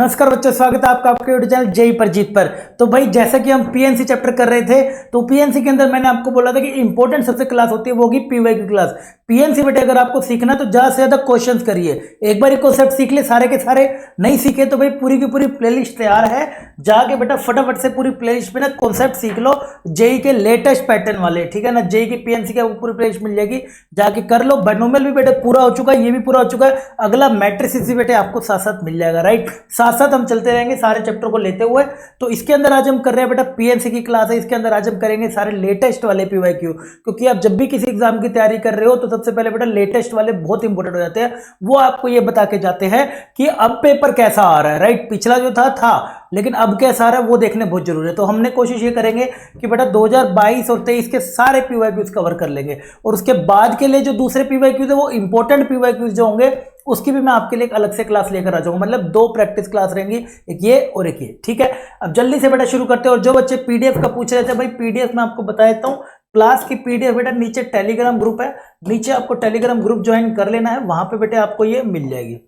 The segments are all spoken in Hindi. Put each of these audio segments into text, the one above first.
नमस्कार बच्चों, स्वागत है आपका आपके यूट्यूब चैनल जेई परजीत पर। तो भाई जैसा कि हम पीएनसी चैप्टर कर रहे थे, तो पीएनसी के अंदर मैंने आपको बोला था कि इंपॉर्टेंट सबसे क्लास होती है वो होगी पीवाईक्यू क्लास। पीएनसी बेटे अगर आपको सीखना तो ज्यादा से ज्यादा क्वेश्चंस करिए। एक बार कॉन्सेप्ट सीख ले सारे के सारे, नहीं सीखे तो भाई पूरी की पूरी प्लेलिस्ट तैयार है, जाके बेटा फटाफट से पूरी प्लेलिस्ट पे ना कॉन्सेप्ट सीख लो जेई के लेटेस्ट पैटर्न वाले, ठीक है ना। जेई की पीएनसी का पूरी प्लेलिस्ट मिल जाएगी, जाके कर लो। बायनोमियल भी बेटे पूरा हो चुका है, ये भी पूरा हो चुका है, अगला मैट्रिसेस भी बेटे आपको साथ साथ मिल जाएगा, राइट। साथ साथ हम चलते रहेंगे सारे चैप्टर को लेते हुए। तो इसके अंदर आज हम कर रहे हैं बेटा पीएनसी की क्लास है, इसके अंदर आज हम करेंगे सारे लेटेस्ट वाले पीवाईक्यू, क्योंकि आप जब भी किसी एग्जाम की तैयारी कर रहे हो तो सबसे पहले बेटा लेटेस्ट वाले बहुत इंपॉर्टेंट हो जाते हैं। वो आपको ये बता के जाते हैं कि अब पेपर कैसा आ रहा है, राइट। पिछला जो था लेकिन अब कैसा आ रहा है वो देखने बहुत जरूरी है। तो हमने कोशिश ये करेंगे कि बेटा 2022 और 23 के सारे पीवाईक्यूज कवर कर लेंगे, और उसके बाद के लिए जो दूसरे पीवाईक्यूज है वो इंपॉर्टेंट पीवाईक्यूज जो होंगे उसकी भी मैं आपके लिए एक अलग से क्लास लेकर आ जाऊंगा। मतलब 2 प्रैक्टिस क्लास रहेंगी, एक ये और एक ये, ठीक है। अब जल्दी से बेटा शुरू करते हैं। और जो बच्चे पीडीएफ का पूछ रहे थे, भाई पीडीएफ में आपको बता देता हूं, क्लास की पीडीएफ बेटा नीचे टेलीग्राम ग्रुप है, नीचे आपको टेलीग्राम ग्रुप ज्वाइन कर लेना है, वहां पे बेटे आपको ये मिल जाएगी।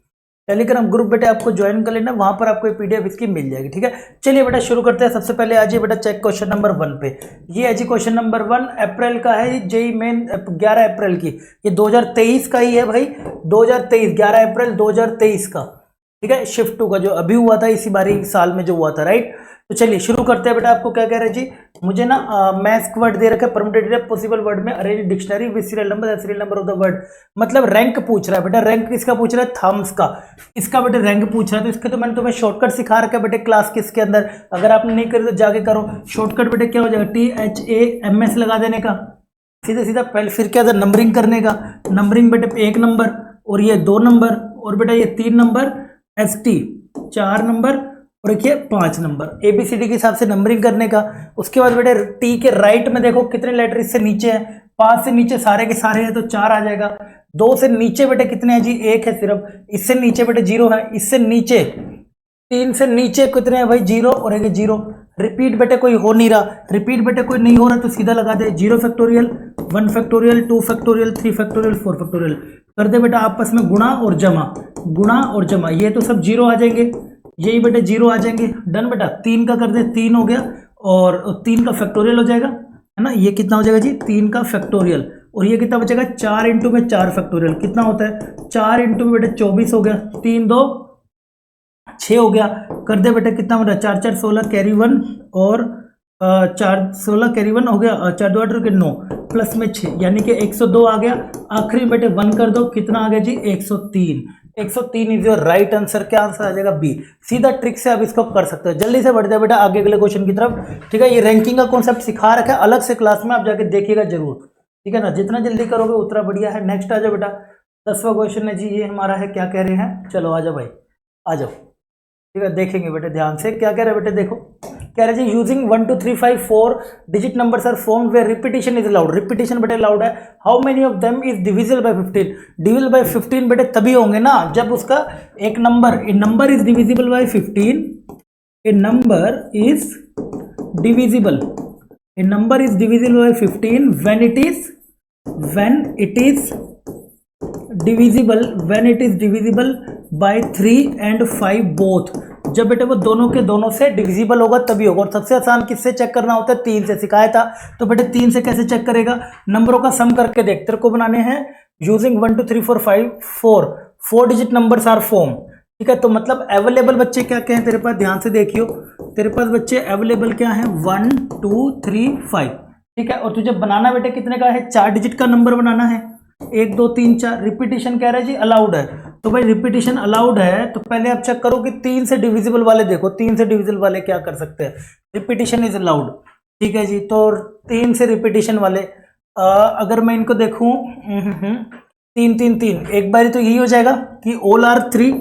टेलीग्राम ग्रुप बेटे आपको ज्वाइन कर लेना, वहां पर आपको ये पीडीएफ इसकी मिल जाएगी, ठीक है। चलिए बेटा शुरू करते हैं। सबसे पहले आ जाइए बेटा चेक क्वेश्चन नंबर 1 पे। ये है जी क्वेश्चन नंबर 1, अप्रैल का है, जेई मेन 11 अप्रैल की, ये 2023 का ही है भाई, 2023 11 अप्रैल 2023 का, ठीक है। शिफ्ट 2 का जो अभी हुआ था, इसी बारी साल में जो हुआ था, राइट। तो चलिए शुरू करते हैं बेटा। आपको क्या कह रहे हैं जी, मुझे ना मैस्क वर्ड दे रखा है, परम्यूटेटिव पॉसिबल वर्ड में arrange dictionary with serial number, serial number of the word, मतलब रैंक पूछ रहा है बेटा। रैंक किसका पूछ रहा है? थम्स का, इसका बेटा रैंक पूछ रहा है। तो इसके तो मैंने तुम्हें शॉर्टकट सिखा रखा है बेटे क्लास किसके अंदर, अगर आपने नहीं करी तो जाके करो। शॉर्टकट बेटे क्या हो जाएगा, THAMS लगा देने का, सीधा सीधा पहले, फिर क्या था नंबरिंग करने का, नंबरिंग बेटे 1 नंबर, और ये 2 नंबर, और बेटा ये 3 नंबर, ST 4 नंबर, और देखिए 5 नंबर, ABCD के हिसाब से नंबरिंग करने का। उसके बाद बेटे T के राइट में देखो कितने लेटर इससे नीचे हैं, 5 से नीचे सारे के सारे हैं तो 4 आ जाएगा। 2 से नीचे बेटे कितने हैं जी, 1 है सिर्फ, इससे नीचे बेटे 0 है, इससे नीचे 3 से नीचे कितने हैं भाई, 0 और एक 0। रिपीट बेटे कोई हो नहीं रहा, रिपीट बेटे कोई नहीं हो रहा तो सीधा लगा दे 0 factorial, 1 factorial, 2 factorial, 3 factorial, 4 factorial, कर दे बेटा आपस में गुणा और जमा, गुणा और जमा, ये तो सब 0 आ जाएंगे, यही बेटे 0 आ जाएंगे। डन बेटा। 3 का कर दे, 3 हो गया, और 3 का फैक्टोरियल हो जाएगा, है ना। ये कितना हो जाएगा जी, 3 का फैक्टोरियल, और ये कितना बचेगा 4 इंटू में 4 फैक्टोरियल, कितना होता है 4 इंटू में बेटे 24 हो गया, 3 2 6 हो गया। कर दे बेटे कितना बचा, 4 4 16 कैरी 1, और 4 16 कैरी 1 हो गया, 4 2 8 9 प्लस में 6, यानी कि 102 आ गया। आखिरी बेटे 1 कर दो, कितना आ गया जी 103। 103 इज योर राइट आंसर। क्या आंसर आ जाएगा, बी। सीधा ट्रिक से आप इसको कर सकते हो। जल्दी से बढ़ जाए बेटा आगे अगले क्वेश्चन की तरफ, ठीक है। ये रैंकिंग का कॉन्सेप्ट सिखा रखा है अलग से क्लास में, आप जाके देखिएगा जरूर, ठीक है ना। जितना जल्दी करोगे उतना बढ़िया है। नेक्स्ट आ जाओ बेटा, 10वां क्वेश्चन है जी, ये हमारा है, क्या कह रहे हैं, चलो आ जाओ भाई, आ जाओ, ठीक है। देखेंगे बेटे ध्यान से, क्या कह रहे हैं बेटे, देखो कह रहे हैं using 1 2 3 5 4 digit numbers are formed where repetition is allowed. Repetition बेटे अलाउड है। How many of them is divisible by 15? Divisible by 15 बेटे तभी होंगे ना जब उसका एक number, a number is divisible by 15, a number is divisible, a number is divisible by 15 when it is divisible by 3 and 5 both। जब बेटे वो दोनों के दोनों से डिविजिबल होगा तभी होगा। और सबसे आसान किससे चेक करना होता है, 3 से सिखाया था। तो बेटे 3 से कैसे चेक करेगा, नंबरों का सम करके देख, तेरे को बनाने हैं using 1 2 3 4 5 4 digit numbers are form, ठीक है। तो मतलब अवेलेबल बच्चे क्या क्या है तेरे पास, ध्यान से देखियो, तेरे पास बच्चे अवेलेबल क्या है, 1 2 3 5, ठीक है। और तुझे बनाना बेटे कितने का है, 4 डिजिट का नंबर बनाना है, 1 2 3 4। रिपीटिशन कह रहा है जी अलाउड है, तो भाई रिपीटिशन अलाउड है तो पहले आप चेक करो कि 3 से डिविजिबल वाले देखो, 3 से डिविजिबल वाले क्या कर सकते हैं, रिपीटिशन इज अलाउड, ठीक है जी। तो 3 से रिपीटिशन वाले अगर मैं इनको देखूं 3 3 3, एक बारी तो यही हो जाएगा कि ऑल आर 3,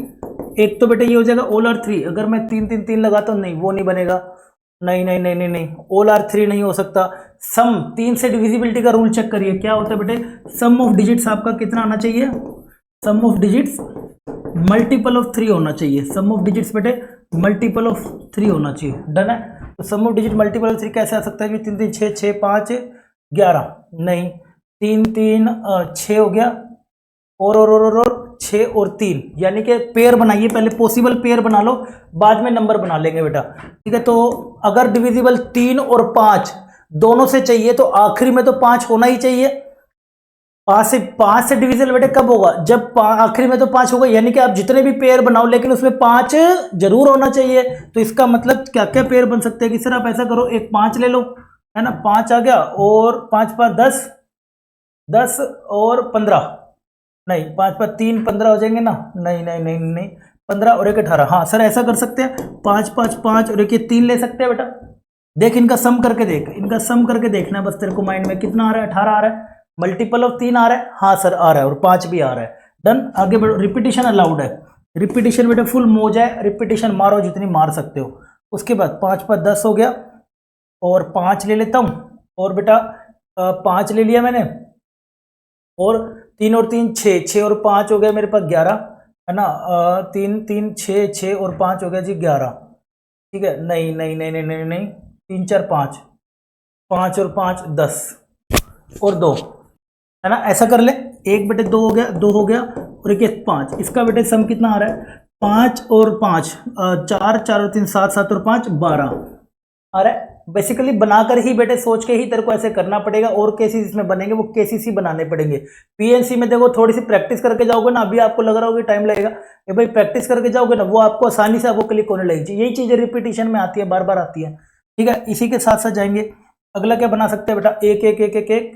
एक तो बेटे ये हो जाएगा ऑल आर 3। अगर मैं 3 3 3 लगाता हूँ, नहीं वो नहीं बनेगा, नहीं नहीं नहीं नहीं नहीं, ऑल आर 3 नहीं हो सकता। सम, 3 से डिविजिबिलिटी का रूल चेक करिए, क्या होता है बेटे, सम ऑफ डिजिट्स आपका कितना आना चाहिए, सम ऑफ डिजिट्स मल्टीपल ऑफ 3 होना चाहिए। सम ऑफ डिजिट्स बेटे मल्टीपल ऑफ 3 होना चाहिए। डन है। तो सम ऑफ डिजिट मल्टीपल ऑफ 3 कैसे आ सकता है, 3 3 6 6 5 11, नहीं 3 3 6 हो गया, और 6 और 3, यानी कि पेयर बनाइए, पहले पॉसिबल पेयर बना लो, बाद में नंबर बना लेंगे बेटा। ठीक है, तो अगर डिविजिबल 3 और 5 दोनों से चाहिए तो आखिरी में तो 5 होना ही चाहिए। 5 से डिविजिबल बेटे कब होगा, जब आखिरी में तो 5 होगा, यानी कि आप जितने भी पेयर बनाओ लेकिन उसमें 5 जरूर होना चाहिए। तो इसका मतलब क्या क्या पेयर बन सकते हैं कि सर आप ऐसा करो, एक 5 ले लो, है ना, 5 आ गया, और 5 5 10, 10 और 15, नहीं 5 5 3 15 हो जाएंगे ना, नहीं नहीं नहीं नहीं 15 और 1 18। हाँ सर ऐसा कर सकते हैं, 5 5 5 और 1 3 ले सकते हैं बेटा। देख इनका सम करके देख, इनका सम करके देखना है बस तेरे को माइंड में, कितना आ रहा है, 18 आ रहा है, मल्टीपल ऑफ 3 आ रहा है, हाँ सर आ रहा है, और 5 भी आ रहा है। डन, आगे बढ़ो। रिपीटिशन अलाउड है, रिपीटिशन बेटा फुल मौज है, रिपीटिशन मारो जितनी मार सकते हो। उसके बाद 5 5 10 हो गया, और 5 ले लेता हूँ, और बेटा 5 ले लिया मैंने, और 3 और 3 6, 6 और 5 हो गया मेरे पास 11, है ना, 3 3 6, 6 और 5 हो गया जी 11। ठीक है, नहीं नहीं नहीं नहीं नहीं नहीं 3 4 5, 5 और 5 10 और 2, है ना, ऐसा कर ले। एक बेटे 2 हो गया, 2 हो गया, और एक 5, इसका बेटे सम कितना आ रहा है, 5 और 5 4, 4 और 3 7, 7 और 5 12 आ रहा है। बेसिकली बनाकर ही बेटे सोच के ही तेरे को ऐसे करना पड़ेगा, और केसेस इसमें बनेंगे वो केसेस ही बनाने पड़ेंगे। पीएनसी में देखो थोड़ी सी प्रैक्टिस करके जाओगे ना, अभी आपको लग रहा होगा टाइम लगेगा, ये भाई प्रैक्टिस करके जाओगे ना, वो आपको आसानी से आपको क्लिक होने लगेगी। यही चीजें रिपीटिशन में आती है, बार बार आती है। ठीक है, इसी के साथ साथ जाएंगे, अगला क्या बना सकते हैं बेटा, 1 1 1 1 1,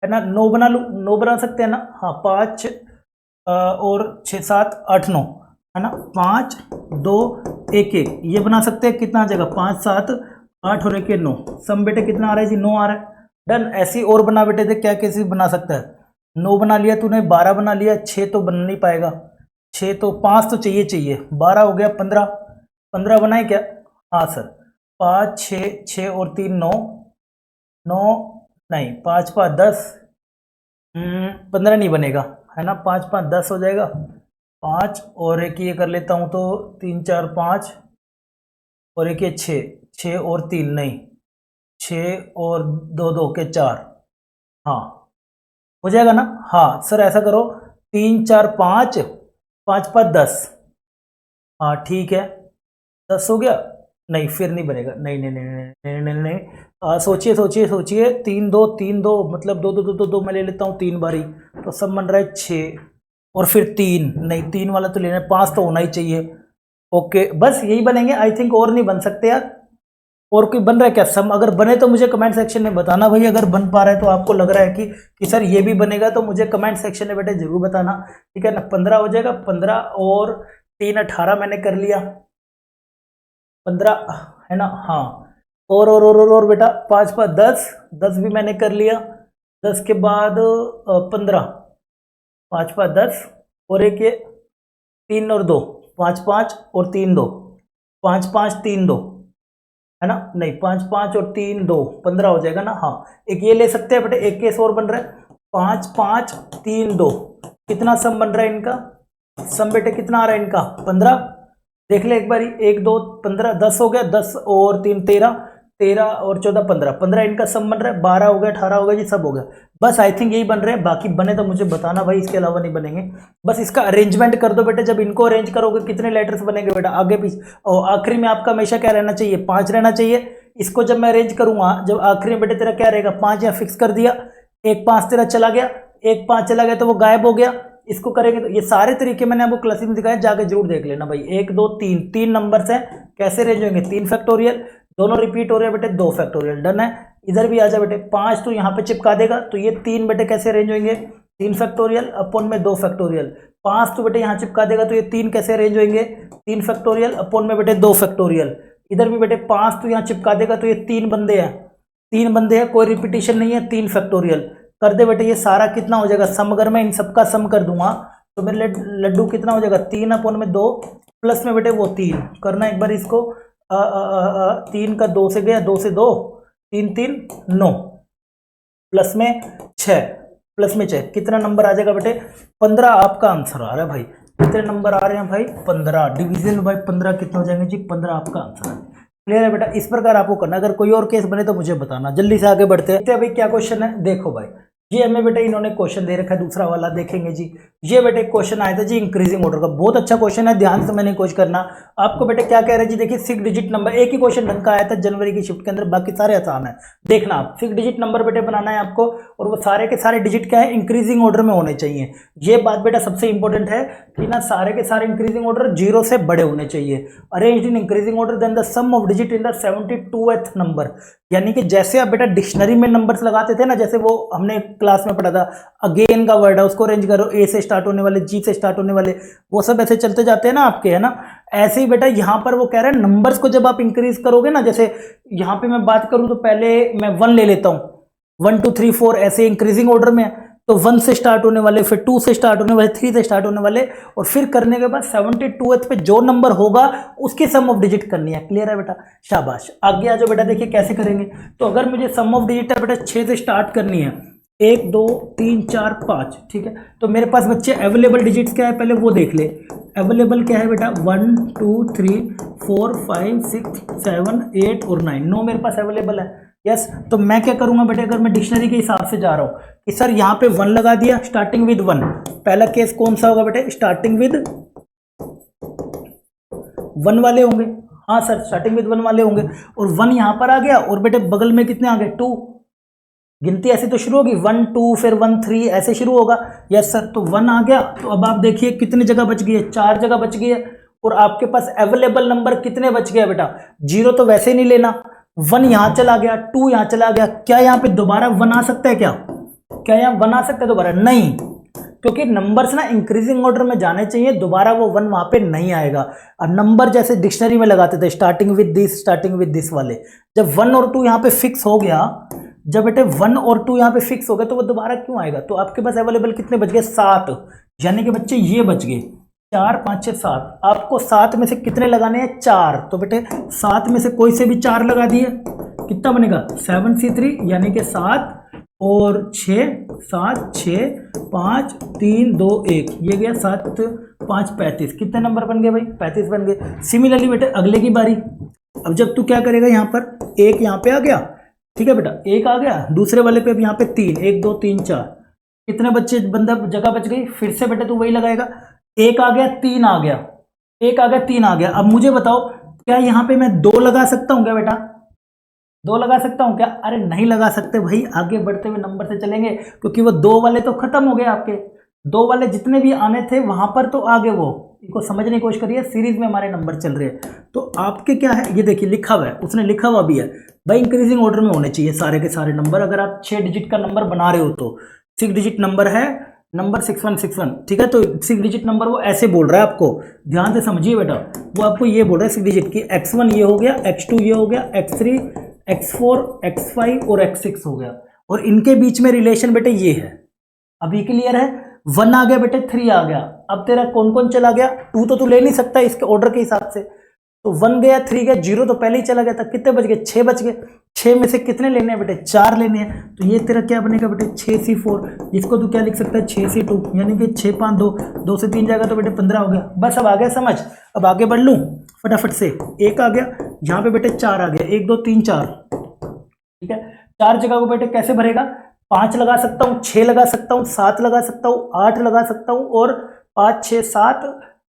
है ना, 9 बना लूँ, 9 बना सकते हैं ना, हाँ 5 और 6 7 8 9, है ना, 5 2 1 1 ये बना सकते हैं। कितना आ जाएगा, 5 7 8 और 1 9, सम बेटे कितना आ रहा है जी, 9 आ रहा है। डन, ऐसी और बना बेटे थे, क्या कैसे बना सकता है, 9 बना लिया तूने, 12 बना लिया, 6 तो बन नहीं पाएगा, 6 तो 5 तो चाहिए चाहिए, 12 हो गया, 15 15 बनाए क्या, हाँ सर 5 6 6 और 3 9 9, नहीं 5 5 10, 15 नहीं बनेगा, है ना, 5 5 10 हो जाएगा, 5 और एक ये कर लेता हूँ तो 3 4 5, और एक ये 6 6 और 3 नहीं, 6 और 2 2 के 4, हाँ हो जाएगा ना। हाँ सर ऐसा करो, 3 4 5 5 5 10, हाँ ठीक है, 10 हो गया, नहीं फिर नहीं बनेगा, नहीं नहीं नहीं नहीं नहीं नहीं, नहीं। सोचिए सोचिए सोचिए, 3 2 3 2 मतलब 2 2 2 2 2 मैं ले लेता हूँ 3 बारी, तो सब बन रहा है 6, और फिर 3, नहीं 3 वाला तो लेना है, 5 तो होना ही चाहिए। ओके बस यही बनेंगे आई थिंक, और नहीं बन सकते यार। और कोई बन रहा है क्या सम, अगर बने तो मुझे कमेंट सेक्शन में बताना भाई, अगर बन पा रहा है तो आपको लग रहा है कि सर ये भी बनेगा, तो मुझे कमेंट सेक्शन में बेटे जरूर बताना। ठीक है ना, 15 हो जाएगा, 15 और 3 18 मैंने कर लिया, 15 है ना, हाँ और बेटा 5 5 10 10 भी मैंने कर लिया, 10 के बाद 15, 5 5 10 और एक ये 3 और 2, 5 5 और 3 2, 5 5 3 2, है ना, नहीं 5 5 और 3 2 15 हो जाएगा ना। हाँ एक ये ले सकते हैं बेटे, एक केस और बन रहा है, 5 5 3 2, कितना सम बन रहा है इनका, सम बेटे कितना आ रहा है इनका, 15, देख ले एक बारी, 1 2 15 10 हो गया, 10 और 3 13, 13 और 14 15, 15 इनका सम बन रहा है, 12 हो गया, 18 हो गया जी, सब हो गया। बस आई थिंक यही बन रहे हैं, बाकी बने तो मुझे बताना भाई, इसके अलावा नहीं बनेंगे। बस इसका अरेंजमेंट कर दो बेटे, जब इनको अरेंज करोगे कितने लेटर्स बनेंगे बेटा, आगे पीछे, और आखिरी में आपका हमेशा क्या रहना चाहिए, 5 रहना चाहिए। इसको जब मैं अरेंज करूंगा, जब आखिरी में बेटे तेरा क्या रहेगा, 5 या फिक्स कर दिया, एक 5 तेरा चला गया, एक 5 चला गया तो वो गायब हो गया। इसको करेंगे तो ये सारे तरीके मैंने आपको क्लासेस में दिखाए, जाके जरूर देख लेना भाई। 1 2 3 3 नंबर है, कैसे रेंज होंगे, 3 फैक्टोरियल, दोनों रिपीट हो रहे हैं बेटे, 2 फैक्टोरियल। डन है, इधर भी आ जा बेटे, 5 तो यहाँ पे चिपका देगा, तो ये 3 बेटे कैसे रेंज होंगे, 3 फैक्टोरियल अपॉन में 2 फैक्टोरियल, 5 तो बेटे यहाँ चिपका देगा, तो ये 3 कैसे रेंज होंगे, 3 फैक्टोरियल अपॉन में बेटे 2 फैक्टोरियल। इधर भी बेटे 5 तो यहाँ चिपका देगा, तो ये 3 बंदे हैं, 3 बंदे हैं, कोई रिपीटिशन नहीं है, 3 फैक्टोरियल कर दे बेटे। ये सारा कितना हो जाएगा सम, अगर मैं इन सबका सम कर दूंगा तो मेरे लड्डू कितना हो जाएगा, 3 अपॉन में 2 प्लस में बेटे वो 3 करना एक बार इसको, 3 का 2 से गया, 2 से 2 3 3 9 प्लस में 6 प्लस में 6 कितना नंबर आ जाएगा बेटे, 15 आपका आंसर आ रहा है भाई। कितने नंबर आ रहे हैं भाई, 15 डिवीजन में भाई 15 कितने हो जाएंगे जी, 15 आपका आंसर है। क्लियर है बेटा, इस प्रकार आपको करना। अगर कोई और केस बने तो मुझे बताना। जल्दी से आगे बढ़ते हैं भाई, क्या क्वेश्चन है देखो भाई। ये हमें बेटा इन्होंने क्वेश्चन दे रखा है, दूसरा वाला देखेंगे जी। ये बेटे क्वेश्चन आया था जी इंक्रीजिंग ऑर्डर का, बहुत अच्छा क्वेश्चन है, ध्यान से मैंने कोशिश करना। आपको बेटे क्या कह रहे हैं जी, देखिए 6 डिजिट नंबर, एक ही क्वेश्चन ढंग का आया था जनवरी की शिफ्ट के अंदर, बाकी सारे आसान है। देखना आप 6 डिजिट नंबर बेटे बनाना है आपको, और वो सारे के सारे डिजिट क्या है, इंक्रीजिंग ऑर्डर में होने चाहिए। ये बात बेटा सबसे इंपॉर्टेंट है कि ना सारे के सारे इंक्रीजिंग ऑर्डर 0 से बड़े होने चाहिए। Arranged in increasing order then the sum of digit in the 72th number. यानी कि जैसे आप बेटा डिक्शनरी में नंबर्स लगाते थे ना, जैसे वो हमने क्लास में पढ़ा था, अगेन का वर्ड है उसको अरेंज करो, ए से स्टार्ट होने वाले, जी से स्टार्ट होने वाले, वो सब ऐसे चलते जाते हैं ना आपके, है ना। ऐसे ही बेटा यहाँ पर वो कह रहे हैं नंबर्स को जब आप इंक्रीज करोगे ना, जैसे यहाँ पे मैं बात करूँ तो पहले मैं 1 ले लेता हूँ, 1 2 3 4 ऐसे इंक्रीजिंग ऑर्डर में, तो 1 से स्टार्ट होने वाले, फिर 2 से स्टार्ट होने वाले, 3 से स्टार्ट होने वाले, और फिर करने के बाद 72th पे जो नंबर होगा उसकी सम ऑफ डिजिट करनी है। क्लियर है बेटा, शाबाश। आगे आ जाओ बेटा, देखिए कैसे करेंगे। तो अगर मुझे सम ऑफ डिजिट है बेटा 6 से स्टार्ट करनी है, 1 2 3 4 5, ठीक है। तो मेरे पास बच्चे अवेलेबल डिजिट्स क्या है पहले वो देख ले। अवेलेबल क्या है बेटा, 1 2 3 4 5 6 7 8 और 9, 9 मेरे पास अवेलेबल है। यस, तो मैं क्या करूंगा बेटे, अगर मैं डिक्शनरी के हिसाब से जा रहा हूं कि सर यहाँ पे 1 लगा दिया, स्टार्टिंग विद 1। पहला केस कौन सा होगा बेटे, स्टार्टिंग विद 1 वाले होंगे। हाँ सर, स्टार्टिंग विद 1 वाले होंगे, और 1 यहाँ पर आ गया, और बेटे बगल में कितने आ गए, 2। गिनती ऐसे तो शुरू होगी, 1 2 फिर 1 3 ऐसे शुरू होगा। यस सर, तो 1 आ गया, तो अब आप देखिए कितनी जगह बच गई है, 4 जगह बच गई है। और आपके पास अवेलेबल नंबर कितने बच गए बेटा, 0 तो वैसे नहीं लेना, 1 यहां चला गया, 2 यहां चला गया। क्या यहां पे दोबारा 1 आ सकता है, क्या यहां 1 आ सकता है दोबारा, नहीं, क्योंकि नंबर्स ना इंक्रीजिंग ऑर्डर में जाने चाहिए, दोबारा वो 1 वहां पे नहीं आएगा। अब नंबर जैसे डिक्शनरी में लगाते थे स्टार्टिंग विद दिस वाले, जब 1 और 2 यहां पे फिक्स हो गया, जब बेटे 1 और 2 यहां पे फिक्स हो गए, तो वो दोबारा क्यों आएगा। तो आपके पास अवेलेबल कितने बच गए, 7, यानी कि बच्चे ये बच गए 4 5 6 7। आपको 7 में से कितने लगाने हैं, 4। तो बेटे 7 में से कोई से भी 4 लगा दिए, कितना बनेगा, 7 C3, यानी कि 7 और 6 7 6 5 3 2 1, ये गया 7 5 35। कितने नंबर बन गए भाई, 35 बन गए। सिमिलरली बेटे अगले की बारी, अब जब तू क्या करेगा, यहाँ पर 1 यहाँ पे आ गया, ठीक है बेटा, 1 आ गया, दूसरे वाले पे अब यहाँ पे 3, 1 2 3 4, कितने बच्चे बंदा जगह बच गई, फिर से बेटे तू वही लगाएगा, 1 आ गया 3 आ गया, 1 आ गया 3 आ गया। अब मुझे बताओ क्या यहाँ पे मैं 2 लगा सकता हूँ क्या बेटा, 2 लगा सकता हूँ क्या, अरे नहीं लगा सकते भाई, आगे बढ़ते हुए नंबर से चलेंगे, क्योंकि वो 2 वाले तो खत्म हो गए आपके, 2 वाले जितने भी आने थे वहां पर तो आगे, वो इनको समझने की कोशिश करिए, सीरीज में हमारे नंबर चल रहे हैं। तो आपके क्या है, ये देखिए लिखा हुआ है, उसने लिखा हुआ भी है भाई इंक्रीजिंग ऑर्डर में होने चाहिए सारे के सारे नंबर। अगर आप 6 डिजिट का नंबर बना रहे हो तो 6 डिजिट नंबर है, नंबर 6161, ठीक है। तो 6 डिजिट नंबर वो ऐसे बोल रहा है, आपको ध्यान से समझिए बेटा, वो आपको ये बोल रहा है 6 डिजिट की, x1 ये हो गया, x2 ये हो गया, x3 x4 x5 और x6 हो गया, और इनके बीच में रिलेशन बेटे ये है। अभी क्लियर है, 1 आ गया बेटे, 3 आ गया, अब तेरा कौन कौन चला गया, 2 तो तू ले नहीं सकता इसके ऑर्डर के हिसाब से, तो 1 गया, 3 गया, 0 तो पहले ही चला गया था, कितने बच गए, 6 बच गए। 6 में से कितने लेने हैं बेटे, 4 लेने हैं, तो ये तेरा क्या बनेगा बेटे, 6C4, जिसको तू क्या लिख सकता है, 6C2, यानी कि 6 5 2, 2 से 3 जाएगा तो बेटे 15 हो गया। बस अब आ गया समझ, अब आगे बढ़ लूँ फटाफट से। 1 आ गया, यहाँ पे बेटे 4 आ गया, 1 2 3 4, ठीक है। 4 जगह को बेटे कैसे भरेगा, 5 लगा सकता हूँ, 6 लगा सकता हूँ, 7 लगा सकता हूँ, 8 लगा सकता हूँ, और 5 6 7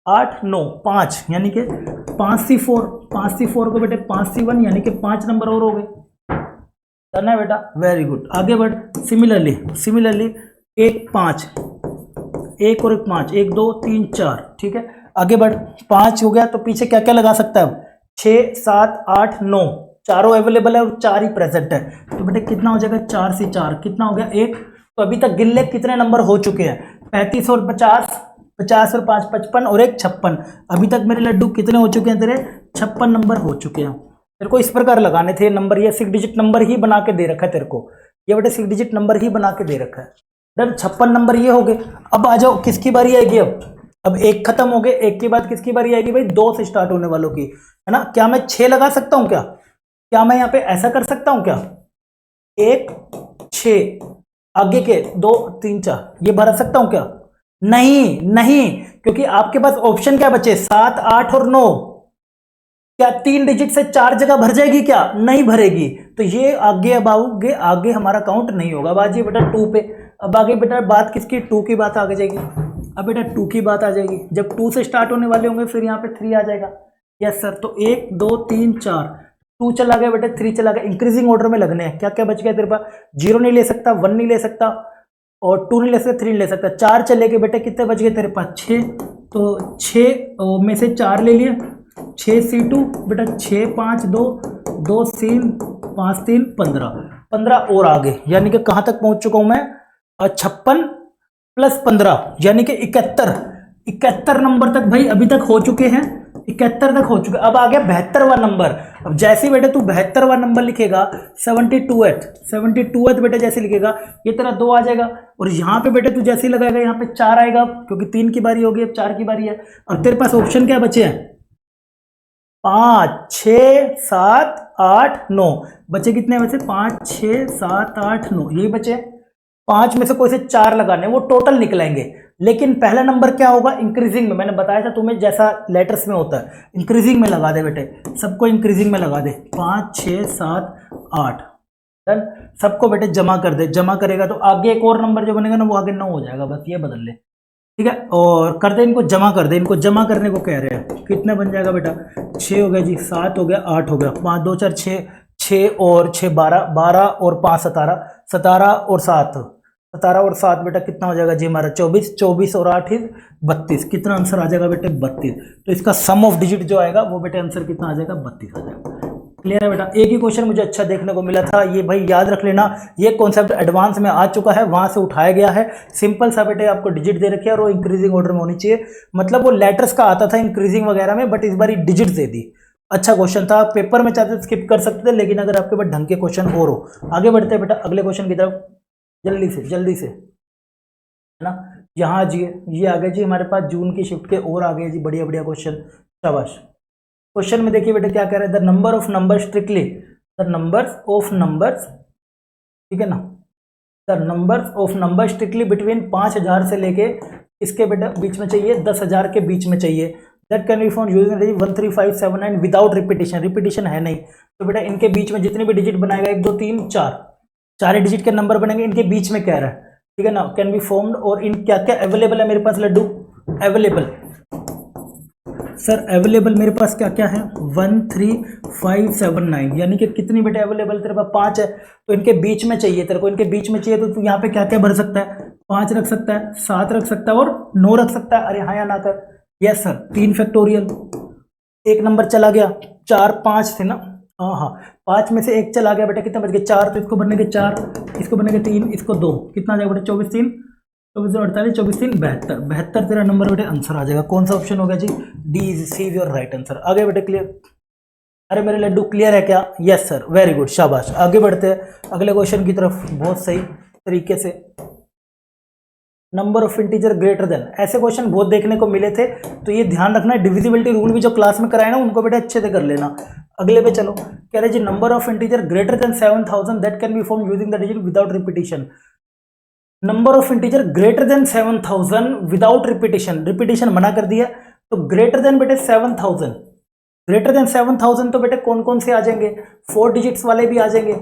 8 9 5, यानी कि 5C4, 5C4 को बेटे 5C1, यानी कि 5 नंबर और हो गए। करना है बेटा, वेरी गुड, आगे बढ़। सिमिलरली 1 5, 1 और 1 5, 1 2 3 4, ठीक है। आगे बढ़, 5 हो गया, तो पीछे क्या क्या लगा सकता है अब, 6 7 8 9, चारों अवेलेबल है और 4 ही प्रेजेंट है, तो बेटे कितना हो जाएगा, 4 से 4 कितना हो गया, 1। तो अभी तक गिन ले कितने नंबर हो चुके हैं, 35 और 50, 50 और 5 55 और 1 56। अभी तक मेरे लड्डू कितने हो चुके हैं तेरे, 56 नंबर हो चुके हैं। तेरे को इस प्रकार लगाने थे नंबर, ये 6 डिजिट नंबर ही बना के दे रखा है तेरे को, ये बेटे 6 डिजिट नंबर ही बना के दे रखा है। डन, 56 नंबर ये हो गए। अब आ जाओ, किसकी बारी आएगी, अब 1 खत्म हो गए, 1 के बाद किसकी बारी आएगी भाई, 2 से स्टार्ट होने वालों की, है ना। क्या मैं 6 लगा सकता हूं, क्या मैं यहाँ पे ऐसा कर सकता हूं क्या, 1 6 आगे के 2 3 4 ये भर सकता हूं क्या, नहीं, क्योंकि आपके पास ऑप्शन क्या बचे, 7 8 और 9, क्या 3 डिजिट से 4 जगह भर जाएगी? क्या नहीं भरेगी। तो ये आगे अब आगे आगे हमारा काउंट नहीं होगा। अब आ जाइए बेटा 2 पे। अब आगे बेटा बात किसकी? 2 की बात आगे जाएगी। अब बेटा 2 की बात आ जाएगी। जब 2 से स्टार्ट होने वाले होंगे फिर यहाँ पे 3 आ जाएगा। Yes sir. तो 1 2 3 4, 2 चला गया बेटा, 3 चला गया। इंक्रीजिंग ऑर्डर में लगने हैं। क्या क्या बच गया तेरे पास? 0 नहीं ले सकता, 1 नहीं ले सकता और 2 नहीं ले सकता, 3 नहीं ले सकता। 4 चले गए बेटा, कितने बच गए तेरे पास? 6। तो 6 में से 4 ले लिए, 6 C2 बेटा 6 5 2 2 3 5 3 15 और आगे, यानी कि कहाँ तक पहुँच चुका हूँ मैं? 56 + 15 यानी कि 71 नंबर तक भाई अभी तक हो चुके हैं। 71 तक हो चुके। अब आ गया 72वां नंबर। अब जैसे बेटा तू 72वां नंबर लिखेगा, 72th बेटा जैसे लिखेगा, ये तेरा 2 आ जाएगा। और यहाँ पे बेटा तू जैसे ही लगाएगा यहाँ पे 4 आएगा, क्योंकि 3 की बारी होगी, अब 4 की बारी है। अब तेरे पास ऑप्शन क्या बचे हैं? 5 6 7 8 9 बचे। कितने बचे? 5 6 7 8 9 यही बचे। 5 में से कोई से 4 लगाने, वो टोटल निकलेंगे। लेकिन पहला नंबर क्या होगा? इंक्रीजिंग में। मैंने बताया था तुम्हें, जैसा लेटर्स में होता है। इंक्रीजिंग में लगा दे बेटे, सबको इंक्रीजिंग में लगा दे। 5 6 7 8 डन। सबको बेटे जमा कर दे। जमा करेगा तो आगे एक और नंबर जो बनेगा ना, वो आगे 9 हो जाएगा। बस ये बदल ले, ठीक है। और कर दे, इनको जमा कर दे। इनको जमा करने को कह रहे हैं। कितने बन जाएगा बेटा? 6 हो गया जी, 7 हो गया, 8 हो गया, 5 2 4 6, 6 और 6 12, 12 और 5 17, 17 और 7, 17 और 7 बेटा कितना हो जाएगा जी हमारा? 24, 24 और 8 32। कितना आंसर आ जाएगा बेटे? 32। तो इसका सम ऑफ डिजिट जो आएगा वो बेटे आंसर कितना आ जाएगा? 32 आ जाएगा। क्लियर है बेटा? एक ही क्वेश्चन मुझे अच्छा देखने को मिला था, ये भाई याद रख लेना। ये कॉन्सेप्ट एडवांस में आ चुका है, वहां से उठाया गया है। सिंपल सा बेटे आपको डिजिट दे रखे हैं और वो इंक्रीजिंग ऑर्डर में होनी चाहिए। मतलब वो लेटर्स का आता था इंक्रीजिंग वगैरह में, बट इस बार डिजिट दे दी। अच्छा क्वेश्चन था। पेपर में चाहते स्किप कर सकते थे, लेकिन अगर आपके पास ढंग के क्वेश्चन और हो। आगे बढ़ते हैं बेटा अगले क्वेश्चन की तरफ, जल्दी से, है ना। यहाँ जी ये आ गए जी हमारे पास जून की शिफ्ट के, और आ गए जी बढ़िया बढ़िया क्वेश्चन। शाबाश। क्वेश्चन में देखिए बेटा क्या कह रहा है? The number of numbers strictly, the numbers of numbers, ठीक है ना, the numbers of number strictly between 5000 से लेके इसके बेटा बीच में चाहिए, 10,000 के बीच में चाहिए। That can be found using 13579 without repetition. Repetition है नहीं, तो बेटा इनके बीच में जितने भी डिजिट बनाएगा, 1 2 3 4, 4 डिजिट के नंबर बनेंगे, इनके बीच में कह रहा है, ठीक है ना। कैन बी फॉर्म्ड, और इन क्या क्या अवेलेबल है मेरे पास लड्डू? अवेलेबल सर, अवेलेबल मेरे पास क्या क्या है? 13579, यानी कि कितनी बेटे अवेलेबल तेरे पास? 5 है। तो इनके बीच में चाहिए तेरे को, इनके बीच में चाहिए तो तू यहाँ पे क्या क्या भर सकता है? 5 रख सकता है, 7 रख सकता है और 9 रख सकता है। अरे हाँ या ना कर? Yes sir. 3 फैक्टोरियल, एक नंबर चला गया। 4 5 थे ना? हाँ, 5 में से 1 चला गया बेटा, कितना बच गया? 4। तो इसको बनने के 4, इसको बनने के 3, इसको 2, कितना आ जाएगा बेटा? 24 3 24 48, 24 3 72, 72 तेरा नंबर बेटे आंसर आ जाएगा। कौन सा ऑप्शन हो गया जी? D, C is your right answer. आगे बेटे क्लियर? अरे मेरे लड्डू क्लियर है क्या? यस सर, वेरी गुड, शाबाश। आगे बढ़ते हैं अगले क्वेश्चन की तरफ बहुत सही तरीके से। Number of integer greater then, ऐसे क्वेश्चन बहुत देखने को मिले थे, तो ये ध्यान रखना है। डिविजिबिलिटी रूल भी जो क्लास में कराए ना, उनको बेटे अच्छे से कर लेना। अगले पे चलो, कह रहे जी number of integer greater than 7000 that can be form using the digit without repetition. Number of integer greater than 7000 without repetition, repetition मना कर दिया। तो ग्रेटर देन बेटे 7000, ग्रेटर देन 7000 तो बेटे कौन कौन से आ जाएंगे? 4 डिजिट्स वाले भी आ जाएंगे,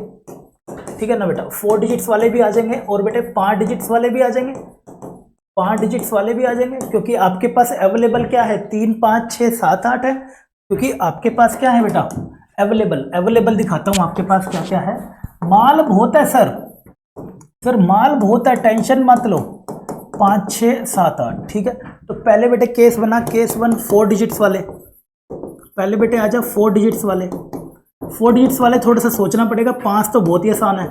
ठीक है ना बेटा, 4 डिजिट्स वाले भी आ जाएंगे, और बेटे 5 डिजिट्स वाले भी आ जाएंगे, 5 डिजिट्स वाले भी आ जाएंगे। क्योंकि आपके पास अवेलेबल क्या है? 3 5 6 7 8 है। क्योंकि आपके पास क्या है बेटा? अवेलेबल दिखाता हूं आपके पास क्या क्या है। माल बहुत है सर, माल बहुत है, टेंशन मत लो। 5 6 7 8, ठीक है। तो पहले बेटे केस बना, केस 1 4 डिजिट्स वाले। पहले बेटे आ जा 4 डिजिट्स वाले। 4 डिजिट्स वाले थोड़ा सा सोचना पड़ेगा, 5 तो बहुत ही आसान है,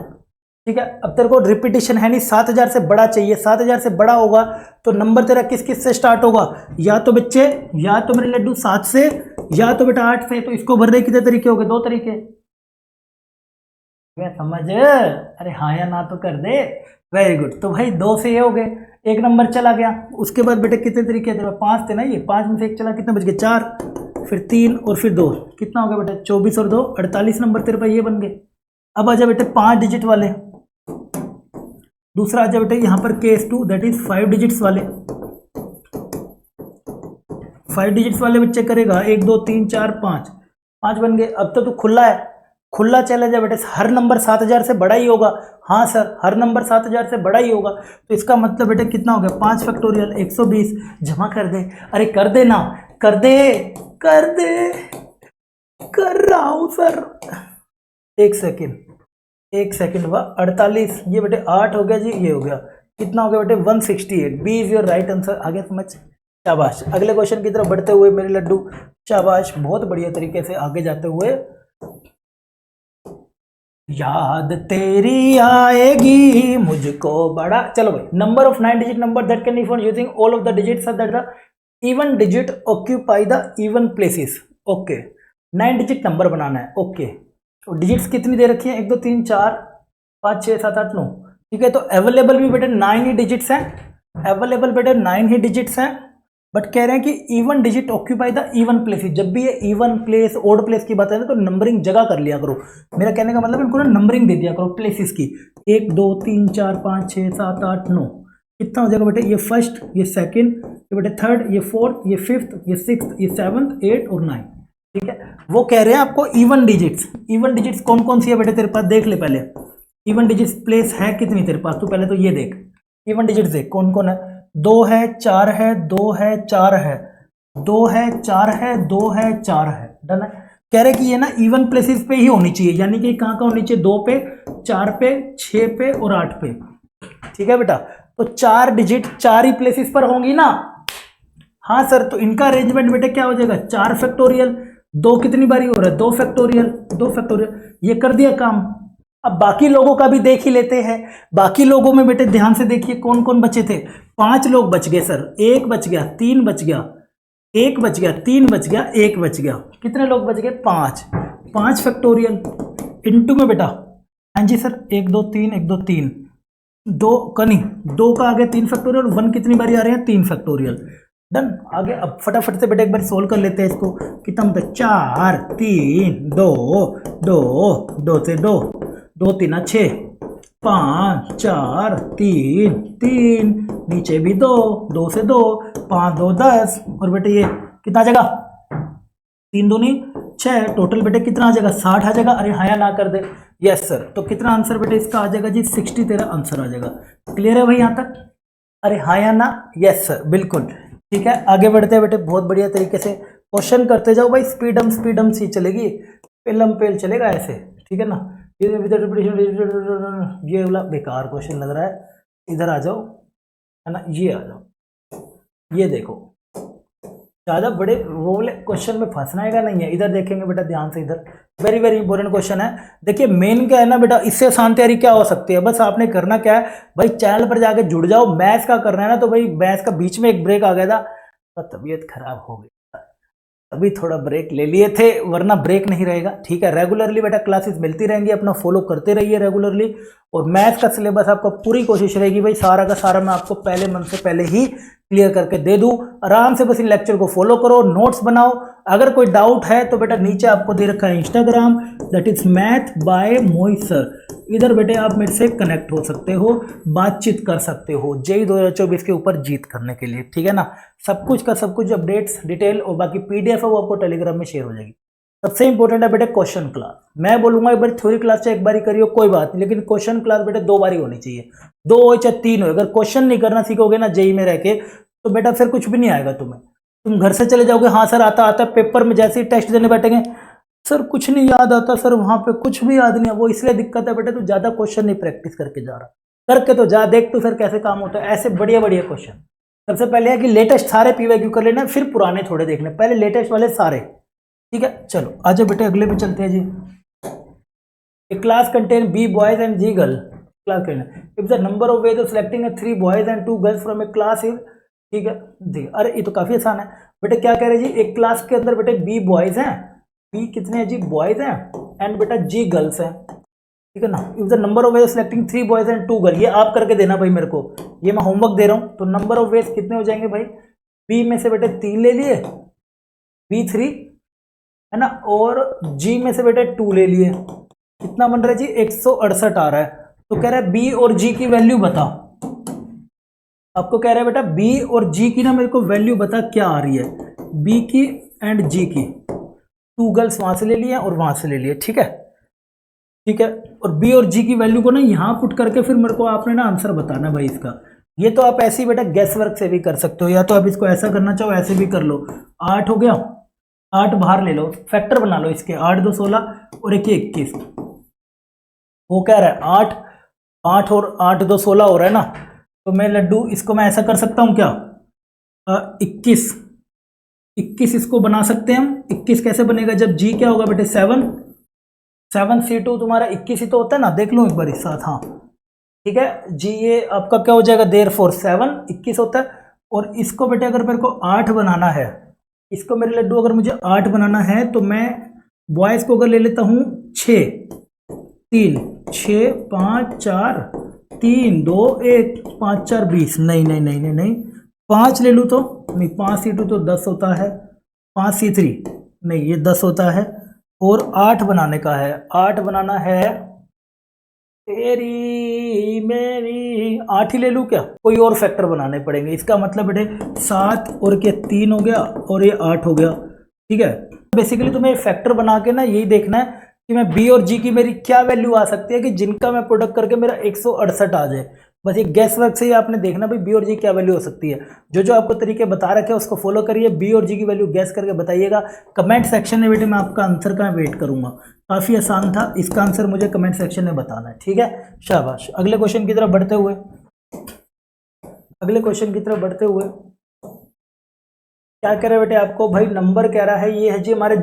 ठीक है। अब तेरे को रिपीटिशन है नहीं, 7000 से बड़ा चाहिए। 7000 से बड़ा होगा तो नंबर तेरा किस किस से स्टार्ट होगा? या तो बच्चे, या तो मेरे लड्डू 7 से, या तो बेटा 8 से। तो इसको भरने कितने तरीके हो गए? 2 तरीके, समझ? अरे हाँ या ना तो कर दे। Very good. तो भाई 2 से ये हो गए, एक नंबर चला गया। उसके बाद बेटे कितने तरीके थे? 5 थे ना, ये 5 में से 1 चला, कितने बच गए? 4, फिर 3 और फिर 2, कितना हो गया बेटा? 24 और 2 48 नंबर तेरे पास ये बन गए। अब आजा बेटे 5 डिजिट वाले। दूसरा आजा बेटे यहाँ पर केस 2 दैट इज 5 डिजिट्स वाले। 5 डिजिट्स वाले बच्चे करेगा 1 2 3 4 5। 5 बन गए। अब तो खुला है, खुला चैलेंज है बेटे, हर नंबर 7000 से बड़ा ही होगा। हाँ सर, हर नंबर 7000 से बड़ा ही होगा, तो इसका मतलब बेटे कितना हो गया, 5 फैक्टोरियल 120। जमा कर दे, अरे कर दे ना, कर दे, कर दे, कर रहा हूं सर। एक सेकेंड हुआ 48, ये बेटे 8 हो गया जी, ये हो गया कितना हो गया बेटे 168। B is your right answer. आगे समझ, शाबाश। अगले क्वेश्चन की तरफ बढ़ते हुए मेरे लड्डू, शाबाश, बहुत बढ़िया तरीके से आगे जाते हुए। याद तेरी आएगी मुझको बड़ा, चलो भाई, number of 9 digit number that can be found using all of the digits that the even digit occupy the even places. Okay, 9 digit number बनाना है। ओके, तो डिजिट्स कितनी दे रखी है, 1 2 3 4 5 6 7 8 9, ठीक है। तो अवेलेबल भी बेटे 9 ही डिजिट्स हैं, अवेलेबल बेटे 9 ही डिजिट्स हैं, बट कह रहे हैं कि even digit occupy the even places. जब भी ये इवन प्लेस ओड प्लेस की बात है तो नंबरिंग जगह कर लिया करो। मेरा कहने का मतलब इनको ना नंबरिंग दे दिया करो प्लेसेस की, 1 2 3 4 5 6 7 8 9। कितना हो जाएगा बेटे, ये फर्स्ट, ये सेकंड, ये बेटे थर्ड, ये फोर्थ, ये फिफ्थ, ये सिक्स्थ, ये सेवंथ, 8 और 9, ठीक है। वो कह रहे हैं आपको इवन डिजिट्स। इवन डिजिट्स कौन कौन सी है बेटे तेरे पास, देख ले पहले। इवन डिजिट्स प्लेस है कितनी तेरे पास, तू पहले तो ये देख, इवन डिजिट्स देख कौन कौन है। 2 है, 4 है, 2 है, 4 है, 2 है, 4 है, 2 है, 4 है, डन है। कह रहे कि ये ना इवन प्लेसेस पे ही होनी चाहिए, यानी कि कहाँ कहाँ होनी चाहिए, 2 पे, 4 पे, 6 पे और 8 पे, ठीक है बेटा। तो 4 डिजिट 4 ही प्लेसेस पर होंगी ना। हाँ सर, तो इनका अरेंजमेंट बेटे क्या हो जाएगा, 4 फैक्टोरियल, 2 कितनी बारी हो रहा है, 2 फैक्टोरियल, 2 फैक्टोरियल, ये कर दिया काम। अब बाकी लोगों का भी देख ही लेते हैं। बाकी लोगों में बेटे ध्यान से देखिए कौन कौन बचे थे। 5 लोग बच गए सर, 1 बच गया, 3 बच गया, 1 बच गया, 3 बच गया, 1 बच गया, कितने लोग बच गए, 5। 5 फैक्टोरियल इनटू में बेटा, हाँ जी सर, 1 2 3, 1 2 3, 2 का नहीं, 2 का आगे 3 फैक्टोरियल, 1 कितनी बारी आ रहे हैं, 3 फैक्टोरियल, डन। आगे अब फटाफट से बेटा एक बार सोल्व कर लेते हैं इसको। कितना मतलब 4 3 2 2 2 से 2 2 3 6 5 4 3 3, नीचे भी 2 2 से 2 5 2 10, और बेटे ये कितना आ जाएगा, 3 दूनी 6, टोटल बेटे कितना आ जाएगा, 60 आ जाएगा। अरे हाँ या ना कर दे, यस सर। तो कितना आंसर बेटे इसका आ जाएगा जी, 60 तेरा आंसर आ जाएगा। क्लियर है भाई यहाँ तक, अरे हाँ या ना, यस सर, बिल्कुल ठीक है। आगे बढ़ते हैं बेटे, बहुत बढ़िया तरीके से क्वेश्चन करते जाओ भाई, स्पीडम सी चलेगी, पेलम पेल चलेगा ऐसे, ठीक है ना। ये वाला बेकार क्वेश्चन लग रहा है, इधर आ जाओ, है ना, ये आ जाओ, ये देखो, ज़्यादा बड़े वो वाले क्वेश्चन में फंसना है नहीं है। इधर देखेंगे बेटा ध्यान से, इधर वेरी वेरी इंपॉर्टेंट क्वेश्चन है। देखिए मेन क्या है ना बेटा, इससे आसान तैयारी क्या हो सकती है, बस आपने करना क्या है भाई, चैनल पर जाके जुड़ जाओ। मैथ्स का करना है ना, तो भाई मैथ्स का बीच में एक ब्रेक आ गया था, तो तबीयत खराब हो गई, अभी थोड़ा ब्रेक ले लिए थे, वरना ब्रेक नहीं रहेगा, ठीक है। रेगुलरली बेटा क्लासेस मिलती रहेंगी, अपना फॉलो करते रहिए रेगुलरली। और मैथ्स का सिलेबस आपका पूरी कोशिश रहेगी भाई, सारा का सारा मैं आपको पहले मंथ से पहले ही क्लियर करके दे दूं। आराम से बस इन लेक्चर को फॉलो करो, नोट्स बनाओ। अगर कोई डाउट है तो बेटा नीचे आपको दे रखा है Instagram, that is math bye Mohit sir. इधर बेटे आप मेरे से कनेक्ट हो सकते हो, बातचीत कर सकते हो जेईई 2024 के ऊपर जीत करने के लिए, ठीक है ना। सब कुछ का सब कुछ अपडेट्स डिटेल और बाकी पीडीएफ है वो आपको टेलीग्राम में शेयर हो जाएगी। सबसे इंपॉर्टेंट है बेटे क्वेश्चन क्लास। मैं बोलूंगा एक बार थ्योरी क्लास चाहे एक बार करियो कोई बात नहीं, लेकिन क्वेश्चन क्लास बेटे 2 बार होनी चाहिए, 2 हो चाहे 3 हो। अगर क्वेश्चन नहीं करना सीखोगे ना जेईई में रह के, तो बेटा फिर कुछ भी नहीं आएगा तुम्हें। तुम घर से चले जाओगे, हाँ सर आता आता, पेपर में जैसे ही टेस्ट देने बैठेंगे, सर कुछ नहीं याद आता, सर वहां पे कुछ भी याद नहीं है। वो इसलिए दिक्कत है बेटा, तू ज्यादा क्वेश्चन नहीं प्रैक्टिस करके जा रहा, करके तो जा, देख तो सर कैसे काम होता है। ऐसे बढ़िया बढ़िया क्वेश्चन सबसे पहले है कि लेटेस्ट सारे पीवाईक्यू कर लेना, फिर पुराने थोड़े देखने, पहले लेटेस्ट वाले सारे, ठीक है। चलो आजा बेटे अगले पे चलते हैं जी। A class contain B boys and G girl, class contain if the number of ways of selecting 3 boys and 2 girls from a class is, ठीक है जी। अरे ये तो काफी आसान है बेटे, क्या कह रहे हैं जी, एक क्लास के अंदर बेटे बी बॉयज हैं, बी कितने हैं जी, बॉयज हैं, एंड बेटा जी गर्ल्स हैं, ठीक है ना। If the number of veg selecting 3 boys and 2 girl, ये आप करके देना भाई मेरे को, ये मैं होमवर्क दे रहा हूं। तो नंबर ऑफ वेज कितने हो जाएंगे भाई, बी में से बेटे 3 ले लिए, बी 3 है ना, और जी में से बेटे 2 ले लिए, कितना बन रहा है जी, 168 आ रहा है। तो कह रहा है बी और जी की वैल्यू बता, आपको कह रहा है बेटा बी और जी की ना मेरे को वैल्यू बता क्या आ रही है, बी की एंड जी की। 2 गर्ल्स वहां से ले लिए और वहां से ले लिए, ठीक है, ठीक है। और बी और जी की वैल्यू को ना यहाँ पुट करके फिर मेरे को आपने ना आंसर बताना भाई इसका। ये तो आप ऐसे ही बेटा गैस वर्क से भी कर सकते हो, या तो आप इसको ऐसा करना चाहो ऐसे भी कर लो। 8 हो गया, 8 बाहर ले लो, फैक्टर बना लो इसके, 8 2 16 और 1 21। वो कह रहा है 8 8 और 8 2 16 हो रहा है ना, तो मैं लड्डू इसको मैं ऐसा कर सकता हूँ क्या, 21 21 इसको बना सकते हैं हम। 21 कैसे बनेगा, जब जी क्या होगा बेटे 7 7 C2 तुम्हारा 21 ही तो होता है ना, देख लो एक बार इस साथ, हाँ ठीक है जी, ये आपका क्या हो जाएगा, देयर फोर 7 21 होता है। और इसको बेटे अगर मेरे को 8 बनाना है, इसको मेरे लड्डू अगर मुझे 8 बनाना है, तो मैं बॉयज को अगर ले लेता हूँ 6 3 6 5 4 3 2 1 5 4 20, नहीं नहीं नहीं नहीं नहीं, 5 ले लूँ तो नहीं, 5 C2 तो 10 होता है, 5 C3 नहीं ये 10 होता है, और 8 बनाने का है, 8 बनाना है तेरी मेरी, 8 ही ले लूँ क्या, कोई और फैक्टर बनाने पड़ेंगे, इसका मतलब बेटे 7 और क्या 3 हो गया और ये 8 हो गया, ठीक है। बेसिकली तुम्हें फैक्टर बना के ना यही देखना है कि मैं बी और जी की मेरी क्या वैल्यू आ सकती है कि जिनका मैं प्रोडक्ट करके मेरा 168 आ जाए। बस ये गैस वर्क से ही आपने देखना भाई बी और जी क्या वैल्यू हो सकती है। जो जो आपको तरीके बता रखे हैं उसको फॉलो करिए, बी और जी की वैल्यू गैस करके बताइएगा। कमेंट सेक्शन में बेटे मैं आपका आंसर का वेट करूंगा। काफ़ी आसान था, इसका आंसर मुझे कमेंट सेक्शन में बताना है, ठीक है। शाबाश। अगले क्वेश्चन की तरफ बढ़ते हुए, अगले क्वेश्चन की तरफ बढ़ते हुए क्या कह रहे हैं बेटे आपको, भाई नंबर कह रहा है ये है जी हमारे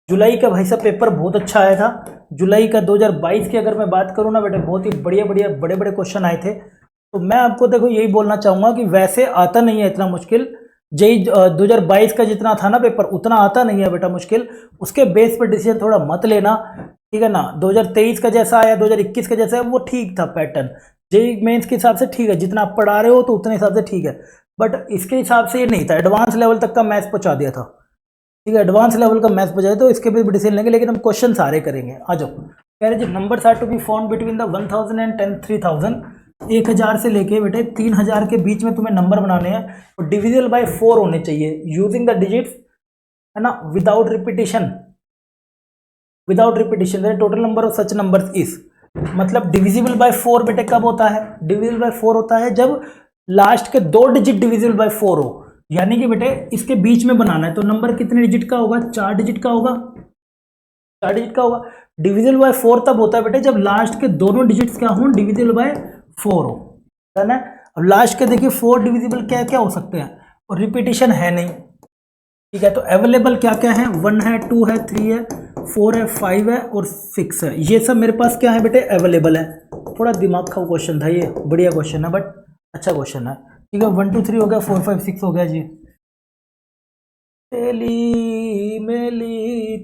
जुलाई का भाई साहब पेपर बहुत अच्छा आया था। जुलाई का 2022 की अगर मैं बात करूँ ना बेटे, बहुत ही बढ़िया बढ़िया बड़े बड़े क्वेश्चन आए थे। तो मैं आपको देखो यही बोलना चाहूँगा कि वैसे आता नहीं है इतना मुश्किल, जेई 2022 का जितना था ना पेपर उतना आता नहीं है बेटा मुश्किल। उसके बेस पर डिसीजन थोड़ा मत लेना, ठीक है ना। 2023 का जैसा आया 2021 का जैसा है वो ठीक था पैटर्न, जेई मेंस के हिसाब से ठीक है, जितना आप पढ़ा रहे हो तो उतने हिसाब से ठीक है, बट इसके हिसाब से ये नहीं था। एडवांस लेवल तक का मैथ्स पहुंचा दिया था, ठीक है, एडवांस लेवल का मैथ्स पहुंचा दिया, तो इसके भी डिसीजन लेंगे, लेकिन हम क्वेश्चन सारे करेंगे। आ जाओ। कह रहे जी numbers are to be found between the 1000 and 3000, 1000 से लेके बेटे 3000 के बीच में तुम्हें नंबर बनाने हैं और डिविजिबल बाय 4 होने चाहिए यूजिंग द डिजिट्स, है ना, without repetition, without repetition total number of such numbers is, मतलब डिविजिबल बाय 4 बेटे कब होता है, डिविजिबल बाय 4 होता है जब लास्ट के 2 डिजिट डिविजिबल बाय 4 हो, यानी कि बेटे इसके बीच में बनाना है। तो नंबर कितने डिजिट का होगा, 4 डिजिट का होगा, 4 डिजिट का होगा। डिविजिबल बाय 4 तब होता है बेटे जब लास्ट के दोनों डिजिट्स क्या हो, डिविजिबल बाय 4 हो, है ना। अब लास्ट के देखिए 4 डिविजिबल क्या क्या हो सकते हैं, और रिपीटिशन है नहीं, ठीक है। तो अवेलेबल क्या क्या है, 1 है, 2 है, 3 है, 4 है, 5 है और 6 है, ये सब मेरे पास क्या है बेटे अवेलेबल है। थोड़ा दिमाग का क्वेश्चन था ये, बढ़िया क्वेश्चन है, बट अच्छा क्वेश्चन है, ठीक है। 1 2 3 हो गया, 4 5 6 हो गया जी। तेली मेली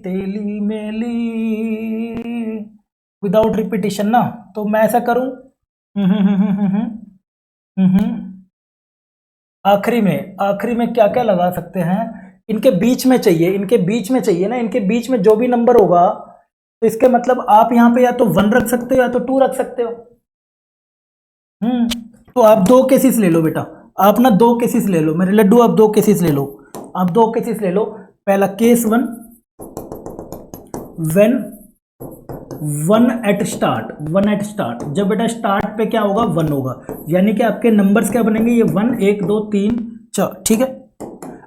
विदाउट रिपीटिशन ना, तो मैं ऐसा करूं, आखिरी में क्या क्या लगा सकते हैं, इनके बीच में चाहिए, इनके बीच में चाहिए ना, इनके बीच में जो भी नंबर होगा तो इसके मतलब आप यहाँ पे या तो 1 रख सकते हो या तो 2 रख सकते हो। तो आप 2 केसेस ले लो बेटा, आप ना 2 केसेस ले लो मेरे लड्डू, आप 2 केसेस ले लो, आप 2 केसेस ले लो। पहला केस 1, व्हेन 1 एट स्टार्ट, जब बेटा स्टार्ट पे क्या होगा 1 होगा, यानी कि आपके नंबर्स क्या बनेंगे, ये 1 1 2 3 4, ठीक है।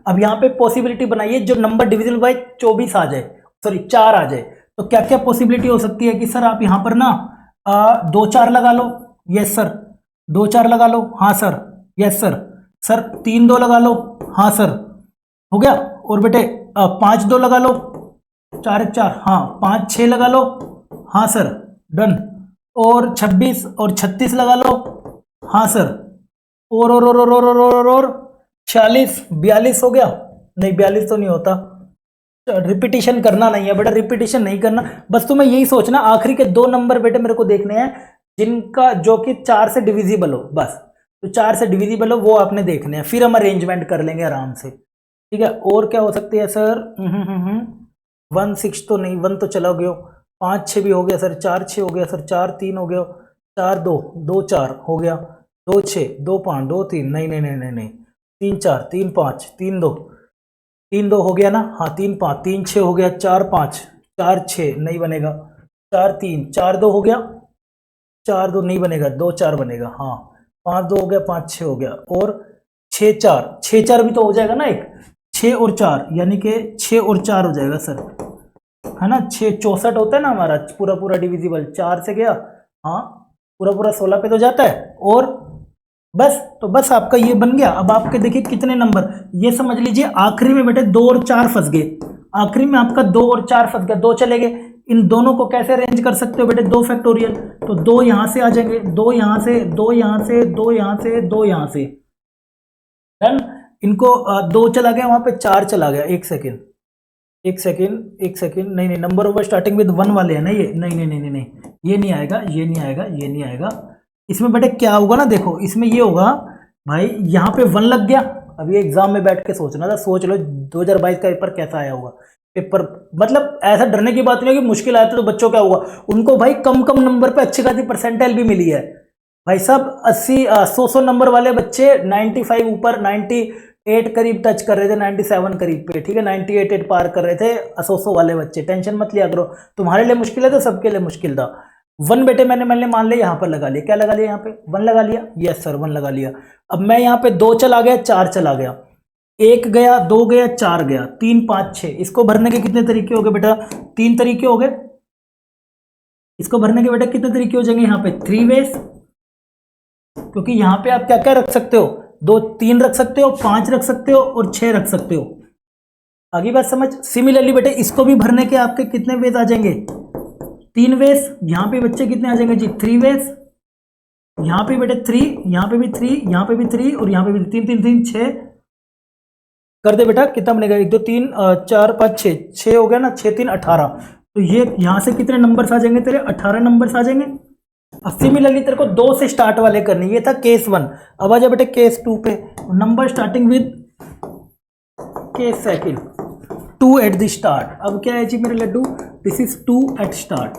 अब यहाँ पे पॉसिबिलिटी बनाइए जो नंबर डिविजिबल बाय 24 आ जाए, सॉरी 4 आ जाए, तो क्या क्या पॉसिबिलिटी हो सकती है कि सर आप यहाँ पर ना 2 4 लगा लो, यस सर, 2 4 लगा लो, हाँ सर, यस सर, सर 3 2 लगा लो, हाँ सर, हो गया। और बेटे 5 2 लगा लो, 4 1 4, हाँ 5 6 लगा लो, हाँ सर, डन। और 26 और 36 लगा लो, हाँ सर, और 46 42 हो गया, नहीं 42 तो नहीं होता, रिपीटिशन करना नहीं है बेटा, रिपीटिशन नहीं करना, बस तुम्हें यही सोचना आखिरी के 2 नंबर बेटे मेरे को देखने हैं जिनका जो कि 4 से डिविजिबल हो, बस तो 4 से डिविजिबल हो वो आपने देखने हैं, फिर हम अरेंजमेंट कर लेंगे आराम से, ठीक है। और क्या हो सकती है सर, 1 6 तो नहीं, 1 तो चला गया, 5 6 भी हो गया सर, 4 6 हो गया सर, 4 3 हो गया, 4 2 2 4 हो गया, 2 6 2 5 2 3, नहीं नहीं नहीं नहीं नहीं, 3 4 3 5 3 2, 3 2 हो गया ना, हाँ 3 5, 3 6 हो गया, 4 5, 4 6 नहीं बनेगा, 4 3, 4 2 हो गया, 4 2 नहीं बनेगा, 2 4 बनेगा, हाँ 5 2 हो गया, 5 6 हो गया, और 6 4, 6 4 भी तो हो जाएगा ना एक, 6 और 4 यानी कि 6 और 4 हो जाएगा सर, है ना, 6 64 होता है ना हमारा पूरा पूरा डिविजिबल, 4 से गया, हाँ पूरा पूरा 16 पे तो जाता है, और बस तो बस आपका ये बन गया। अब आपके देखिए कितने नंबर, ये समझ लीजिए आखिरी में बेटे 2 और 4 फंस गए, आखिरी में आपका 2 और 4 फंस गया, 2 चले गए, इन दोनों को कैसे अरेंज कर सकते हो बेटे, 2 फैक्टोरियल, तो 2 यहां से आ जाएंगे, 2 यहां से, 2 यहां से, 2 यहां से, 2 यहां से, डन। इनको 2 चला गया, वहां पे 4 चला गया, एक सेकेंड एक सेकेंड एक सेकेंड, नहीं नहीं नंबर ओवर स्टार्टिंग विद 1 वाले है ना ये, नहीं नहीं नहीं नहीं नहीं, ये नहीं आएगा, ये नहीं आएगा, ये नहीं आएगा। इसमें बेटे क्या होगा ना, देखो इसमें ये होगा भाई, यहाँ पे 1 लग गया, अब ये एग्जाम में बैठ के सोचना था, सोच लो 2022 का पेपर कैसा आया होगा, पेपर मतलब ऐसा डरने की बात नहीं है कि मुश्किल आया तो बच्चों क्या हुआ, उनको भाई कम कम नंबर पे अच्छी खासी परसेंटाइल भी मिली है भाई साहब, 80 100 नंबर वाले बच्चे 95 ऊपर 98 करीब टच कर रहे थे, 97 करीब पे, ठीक है 98 पार कर रहे थे 100 वाले बच्चे, टेंशन मत लिया करो, तुम्हारे लिए मुश्किल है तो सबके लिए मुश्किल था। 1 बेटे मैंने मान लिया यहाँ पर लगा लिया, क्या लगा लिया यहाँ पे 1 लगा लिया, यस सर 1 लगा लिया। अब मैं यहाँ पे 2 चला गया, 4 चला गया, 1 गया, 2 गया, 4 गया, 3 5 6, इसको भरने के कितने तरीके हो गए बेटा, 3 तरीके हो गए, इसको भरने के बेटा कितने तरीके हो जाएंगे, यहाँ पे 3 वेज, क्योंकि यहाँ पे आप क्या क्या रख सकते हो, 2 3 रख सकते हो, 5 रख सकते हो और 6 रख सकते हो, आगे बात समझ। सिमिलरली बेटे इसको भी भरने के आपके कितने वेज आ जाएंगे, 3 वेज, यहाँ पे बच्चे कितने आ जाएंगे जी 3 वेज, यहाँ पे बेटे 3, यहाँ पे भी 3, यहाँ पे भी 3 और यहाँ पे भी 3 3 3 6 कर दे बेटा, कितना बनेगा 1 2 3 4 5 6, 6 हो गया ना, 6 3 18, तो ये यहाँ से कितने नंबर्स आ जाएंगे तेरे, 18 नंबर्स आ जाएंगे। अब सिमिलरली तेरे को 2 से स्टार्ट वाले करने, ये था केस 1, अब आ जा बेटे केस 2 पे, number starting with case second 2 at the start. अब क्या है जी मेरे लड्डू, दिस इज 2 एट स्टार्ट।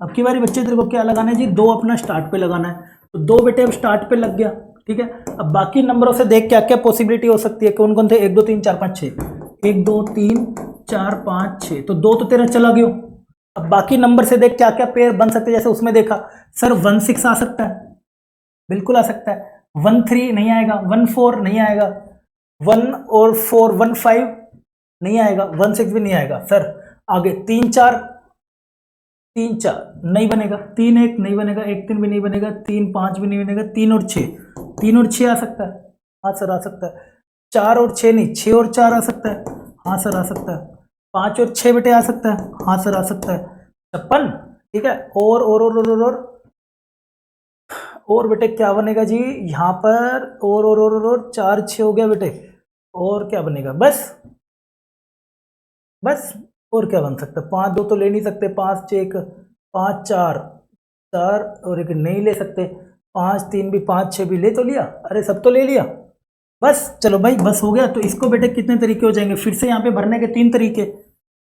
अब की बारी बच्चे तेरे को क्या लगाना है जी, 2 अपना स्टार्ट पे लगाना है, तो 2 बेटे अब स्टार्ट पे लग गया, ठीक है। अब बाकी नंबरों से देख क्या क्या पॉसिबिलिटी हो सकती है, कौन कौन थे, 1 2 3 4 5 6, 1 2 3 4 5 6, तो 2 तो तेरा चला गया। अब बाकी नंबर से देख क्या क्या पेयर बन सकते हैं, जैसे उसमें देखा सर 1 6 आ सकता है, बिल्कुल आ सकता है, 1 3 नहीं आएगा, 1 4 नहीं आएगा, 1 और 4 1 5 नहीं आएगा, 1 6 भी नहीं आएगा सर। आगे 3 4 नहीं बनेगा, 3 1 नहीं बनेगा, 1 3 भी नहीं बनेगा, 3 5 भी नहीं बनेगा, 3 और 6, 3 और 6 आ सकता है, हाँ सर आ सकता है, 4 और 6 नहीं, 6 और 4 आ सकता है, हाँ सर आ सकता है, 5 और 6 बेटे आ सकता है, हाँ सर आ सकता है, 56, ठीक है। और बेटे क्या बनेगा जी यहाँ पर, और 4 6 हो गया बेटे, और क्या बनेगा, बस और क्या बन सकता है, 5 2 तो ले नहीं सकते, 5 6 5 4 4 और एक नहीं ले सकते, 5 3 भी, 5 6 भी ले तो लिया, अरे सब तो ले लिया, बस चलो भाई बस हो गया। तो इसको बेटे कितने तरीके हो जाएंगे, फिर से यहाँ पे भरने के 3 तरीके,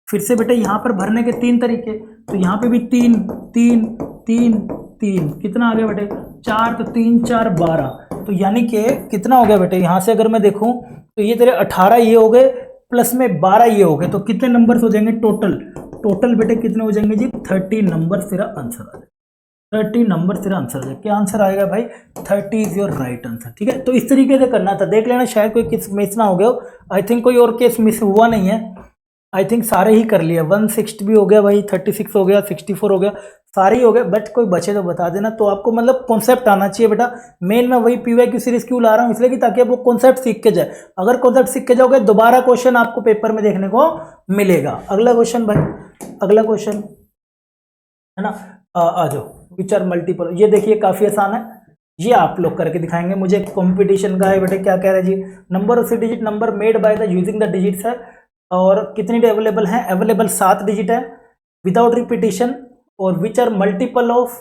फिर से बेटे यहाँ पर भरने के 3 तरीके, तो यहाँ पे भी 3 3 3 3, कितना आ गया बेटे 4, तो 3 4 12, तो यानी कि कितना हो गया बेटे, यहाँ से अगर मैं देखूँ तो ये तेरे 18 ये हो गए, प्लस में 12 ये हो गए, तो कितने नंबर्स हो जाएंगे टोटल बेटे कितने हो जाएंगे जी 30 नंबर तेरा आंसर आ जाएगा, 30 नंबर तेरा आंसर आ जाएगा। क्या आंसर आएगा भाई, 30 इज योर राइट आंसर, ठीक है। तो इस तरीके से करना था, देख लेना शायद कोई केस मिस ना हो गया हो, आई थिंक कोई और केस मिस हुआ नहीं है, आई थिंक सारे ही कर लिया, 160 भी हो गया भाई, 36 हो गया, 64 हो गया, सारे ही हो गए, बट कोई बचे तो बता देना। तो आपको मतलब कॉन्सेप्ट आना चाहिए बेटा, मेन मैं वही पीवाईक्यू सीरीज क्यों ला रहा हूँ, इसलिए कि ताकि आप वो कॉन्सेप्ट सीख के जाए, अगर कॉन्सेप्ट सीख के जाओगे दोबारा क्वेश्चन आपको पेपर में देखने को मिलेगा। अगला क्वेश्चन भाई, अगला क्वेश्चन है ना, आ जाओ, विच आर मल्टीपल, ये देखिए काफी आसान है, ये आप लोग करके दिखाएंगे, मुझे कंपटीशन का है बेटे। क्या कह रहे हैं जी, number of digit number made by the using the digits है, और कितनी अवेलेबल है, अवेलेबल 7 डिजिट है विदाउट रिपीटिशन, और विच आर मल्टीपल ऑफ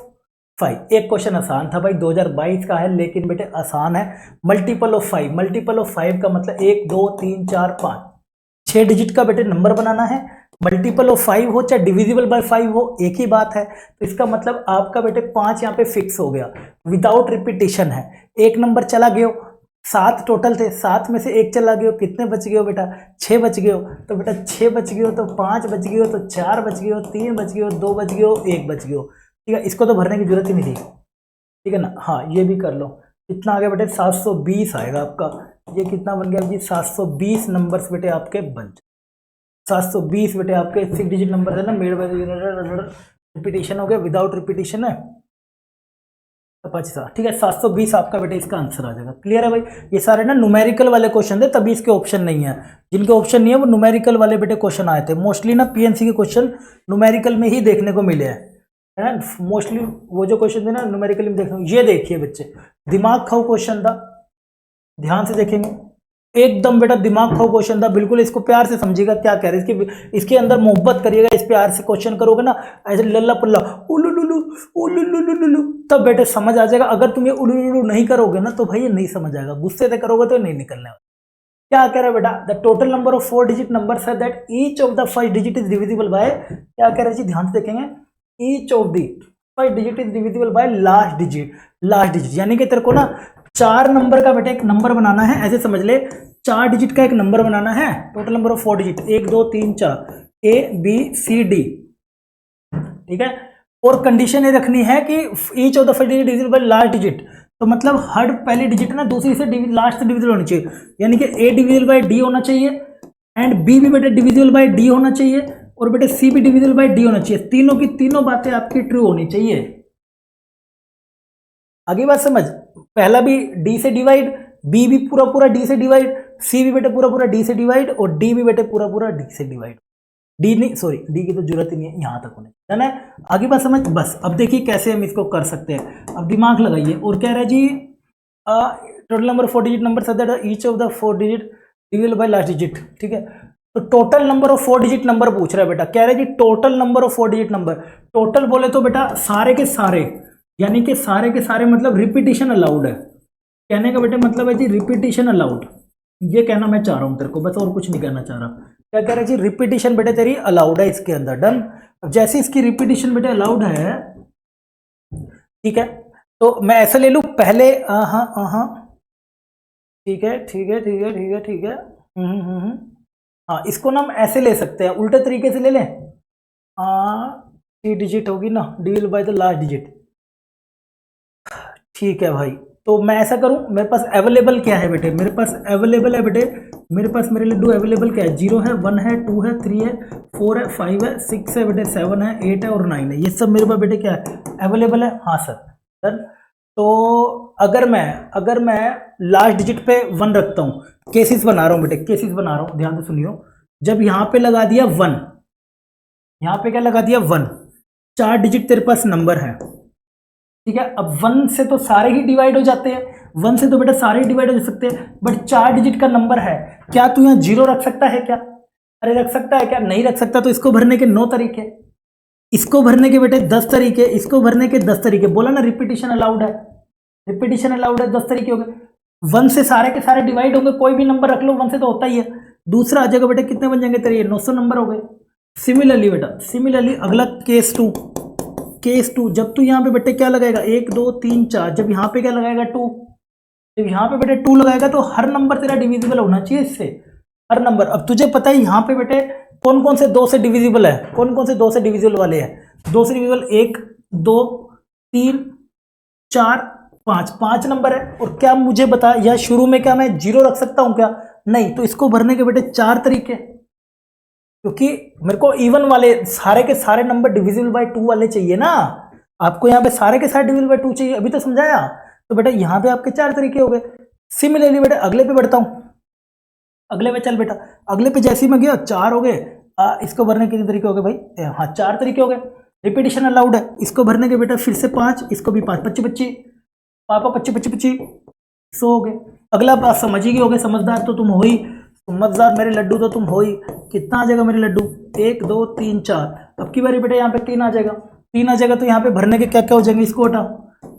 5। एक क्वेश्चन आसान था भाई, 2022 का है, लेकिन बेटे आसान है, मल्टीपल ऑफ 5, मल्टीपल ऑफ 5 का मतलब 1 2 3 4 5 6 डिजिट का बेटे नंबर बनाना है, मल्टीपल ऑफ 5 हो चाहे डिविजिबल बाय 5 हो, एक ही बात है। तो इसका मतलब आपका बेटे 5 यहाँ पे फिक्स हो गया, विदाउट रिपीटिशन है, एक नंबर चला गया 7 टोटल थे, 7 में से एक चला गया, कितने बच गए हो बेटा? 6 बच गए हो। तो बेटा 6 बच गए हो तो 5 बच गए हो तो 4 बच गए हो, 3 बच गए हो, 2 बच गए हो, 1 बच गए हो। ठीक है, इसको तो भरने की जरूरत ही नहीं थी। ठीक है ना? हाँ, ये भी कर लो। कितना आ गया बेटे? 720 आएगा आपका। ये कितना बन गया जी? 720 नंबर्स बेटे आपके बन 720 बेटे आपके 6 डिजिट नंबर है ना, मेड बाय रिपीटेशन हो गया, विदाउट रिपीटेशन है 50। ठीक है, 720 आपका बेटे इसका आंसर आ जाएगा। क्लियर है भाई? ये सारे ना न्यूमेरिकल वाले क्वेश्चन थे, तभी इसके ऑप्शन नहीं है। जिनके ऑप्शन नहीं है वो न्यूमेरिकल वाले बेटे क्वेश्चन आए थे। मोस्टली ना पीएनसी के क्वेश्चन न्यूमेरिकल में ही देखने को मिले हैं, है ना। मोस्टली वो जो क्वेश्चन थे ना न्यूमेरिकल में देखने को। ये देखिए बच्चे, दिमाग खाओ क्वेश्चन था, ध्यान से देखेंगे, एकदम बेटा दिमाग खाओ क्वेश्चन था। बिल्कुल इसको प्यार से समझिएगा क्या कह रहे हैं, इसके अंदर मोहब्बत करिएगा। इस प्यार से क्वेश्चन करोगे ना, ऐसे लल्ला पल्ला उलुलुलु उलुलुलुलु, तब बेटे समझ आ जाएगा। अगर तुम ये उलुलुलु नहीं करोगे ना तो भाई ये नहीं समझ आएगा, गुस्से से करोगे तो नहीं निकलने वाला। क्या कह रहा है बेटा? The total number of 4 digit numbers है that each of the first digit is divisible by, क्या कह रहे हैं जी? ध्यान से देखेंगे, each of the first digit is divisible by last digit. Last digit यानी कि तेरे को ना 4 नंबर का बेटा एक नंबर बनाना है, ऐसे समझ ले, 4 डिजिट का एक नंबर बनाना है। Total number of 4 digit 1 2 3 4 A B C D। ठीक है, और कंडीशन ये रखनी है कि each of the first digit divisible by last digit. तो मतलब हर पहली डिजिट ना दूसरी से लास्ट से डिविजिबल होनी चाहिए, यानी कि A डिविजिबल बाय D होना चाहिए, एंड B भी बेटे डिविजिबल बाय D होना चाहिए, और बेटे C भी डिविजिबल बाय D होना चाहिए। तीनों की तीनों बातें आपकी ट्रू होनी चाहिए। आगे बात समझ? पहला भी D से डिवाइड, B भी पूरा पूरा D से डिवाइड, C भी बेटे पूरा पूरा D से डिवाइड, और D भी बेटे पूरा पूरा D से डिवाइड। डी नहीं, सॉरी, डी की तो जरूरत ही नहीं है, यहां तक होने, है ना। आगे बात समझ? बस अब देखिए कैसे हम इसको कर सकते हैं। अब दिमाग लगाइए। और कह रहा है जी total number 4 digit number so that each of the 4 digit divisible by last digit. ठीक है, तो total number of 4 digit number पूछ रहा है बेटा। कह रहा है जी total number of 4 digit number. Total बोले तो बेटा सारे के सारे, यानी कि सारे के सारे मतलब रिपीटिशन अलाउड है। कहने का बेटे मतलब है जी रिपीटिशन अलाउड, ये कहना मैं चाह रहा हूं तेरे को, बस और कुछ नहीं कहना चाह रहा। क्या कह रहा है जी? रिपीटिशन बेटे तेरी अलाउड है इसके अंदर। डन। अब जैसे इसकी रिपीटिशन बेटे अलाउड है, ठीक है, तो मैं ऐसा ले लूं पहले, ठीक है ठीक है ठीक है ठीक है ठीक है, हाँ, इसको ना हम ऐसे ले सकते हैं, उल्टे तरीके से ले लें। 3 डिजिट होगी ना divisible by the last digit. ठीक है भाई, तो मैं ऐसा करूं, मेरे पास अवेलेबल क्या है बेटे? मेरे पास अवेलेबल है बेटे, मेरे पास मेरे लड्डू अवेलेबल क्या है? 0 है, 1 है, 2 है, 3 है, 4 है, 5 है, 6 है बेटे, 7 है, 8 है और 9 है। ये सब मेरे पास बेटे क्या है? अवेलेबल है। हाँ सर। सर तो अगर मैं लास्ट डिजिट पे 1 रखता हूँ, केसेस बना रहा हूँ बेटे, केसेस बना रहा हूँ, ध्यान से सुनियो। जब यहाँ पे लगा दिया 1, यहाँ पे क्या लगा दिया? 1। 4 डिजिट तेरे पास नंबर है, ठीक है। अब 1 से तो सारे ही डिवाइड हो जाते हैं, 1 से तो बेटा सारे ही डिवाइड हो सकते हैं, बट 4 डिजिट का नंबर है। क्या तू यहाँ 0 रख सकता है क्या? अरे रख सकता है क्या? नहीं रख सकता। तो इसको भरने के 9 तरीके, इसको भरने के बेटे 10 तरीके, इसको भरने के 10 तरीके। बोला ना रिपीटिशन अलाउड है, रिपीटिशन अलाउड है, 10 तरीके हो गए। 1 से सारे के सारे डिवाइड होंगे, कोई भी नंबर रख लो, 1 से तो होता ही है। दूसरा आ जाएगा बेटे, कितने बन जाएंगे तेरे? 900 नंबर हो गए। सिमिलरली बेटा, सिमिलरली अगला केस 2, केस 2, जब तू यहाँ पे बेटे क्या लगाएगा? 1 2 3 4, जब यहाँ पे क्या लगाएगा? 2, जब यहाँ पे बेटे 2 लगाएगा तो हर नंबर तेरा डिविजिबल होना चाहिए इससे, हर नंबर। अब तुझे पता है यहाँ पे बेटे कौन कौन से 2 से डिविजिबल है, कौन कौन से 2 से डिविजिबल वाले हैं? 2 से डिविजिबल 1 2 3 4 5, 5 नंबर है। और क्या मुझे बता, या शुरू में क्या मैं 0 रख सकता हूँ क्या? नहीं। तो इसको भरने के बेटे 4 तरीके, क्योंकि मेरे को इवन वाले सारे के सारे नंबर डिविजिबल बाय 2 वाले चाहिए ना। आपको यहाँ पे सारे के सारे डिविजिबल बाय 2 चाहिए, अभी तो समझाया। तो बेटा यहाँ पे आपके 4 तरीके हो गए। सिमिलरली बेटा अगले पे बढ़ता हूँ, अगले पे चल बेटा, अगले पे जैसे ही मैं गया 4 हो गए। इसको भरने के तरीके हो गए भाई? हाँ 4 तरीके हो गए। रिपीटिशन अलाउड है, इसको भरने के बेटा फिर से 5, इसको भी 5, 25 25, पापा 25 25 25, 100 हो गए। अगला बात समझ ही हो गए, समझदार तो तुम हो ही, समझदार मेरे लड्डू तो तुम हो ही। कितना आ जाएगा मेरे लड्डू? 1 2 3 4। अब की बारी बेटा यहाँ पे 3 आ जाएगा, 3 आ जाएगा। तो यहाँ पे भरने के क्या क्या हो जाएंगे? इसको हटाओ,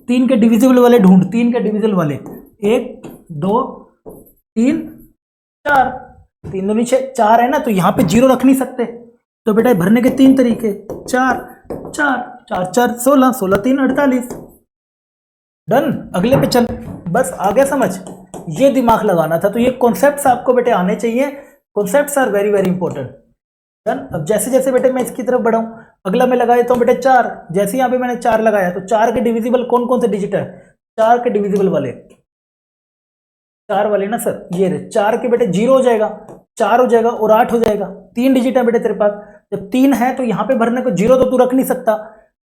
3 के डिविजिबल वाले ढूंढ, 3 के डिविजिबल वाले, 1 2 3 4, 3 2 नीचे 4 है ना, तो यहाँ पे 0 रख नहीं सकते। तो बेटा भरने के 3 तरीके, 4 4 4 4 16, 16 3 48। डन। अगले पे चल, बस आ गया समझ, ये दिमाग लगाना था। तो ये कॉन्सेप्ट्स आपको बेटे आने चाहिए, concepts are very very important. Done. अब जैसे जैसे बेटे मैं इसकी तरफ बढ़ाऊं, अगला मैं लगा देता हूं बेटे 4। जैसे यहाँ पे मैंने 4 लगाया तो 4 के डिविजिबल कौन कौन से डिजिट है, 4 के डिविजिबल वाले 4 वाले ना सर, ये 4 के बेटे 0 हो जाएगा, 4 हो जाएगा और 8 हो जाएगा। 3 डिजिट है बेटे तेरे पास, जब 3 है तो यहाँ पे भरने को 0 तो तू रख नहीं सकता,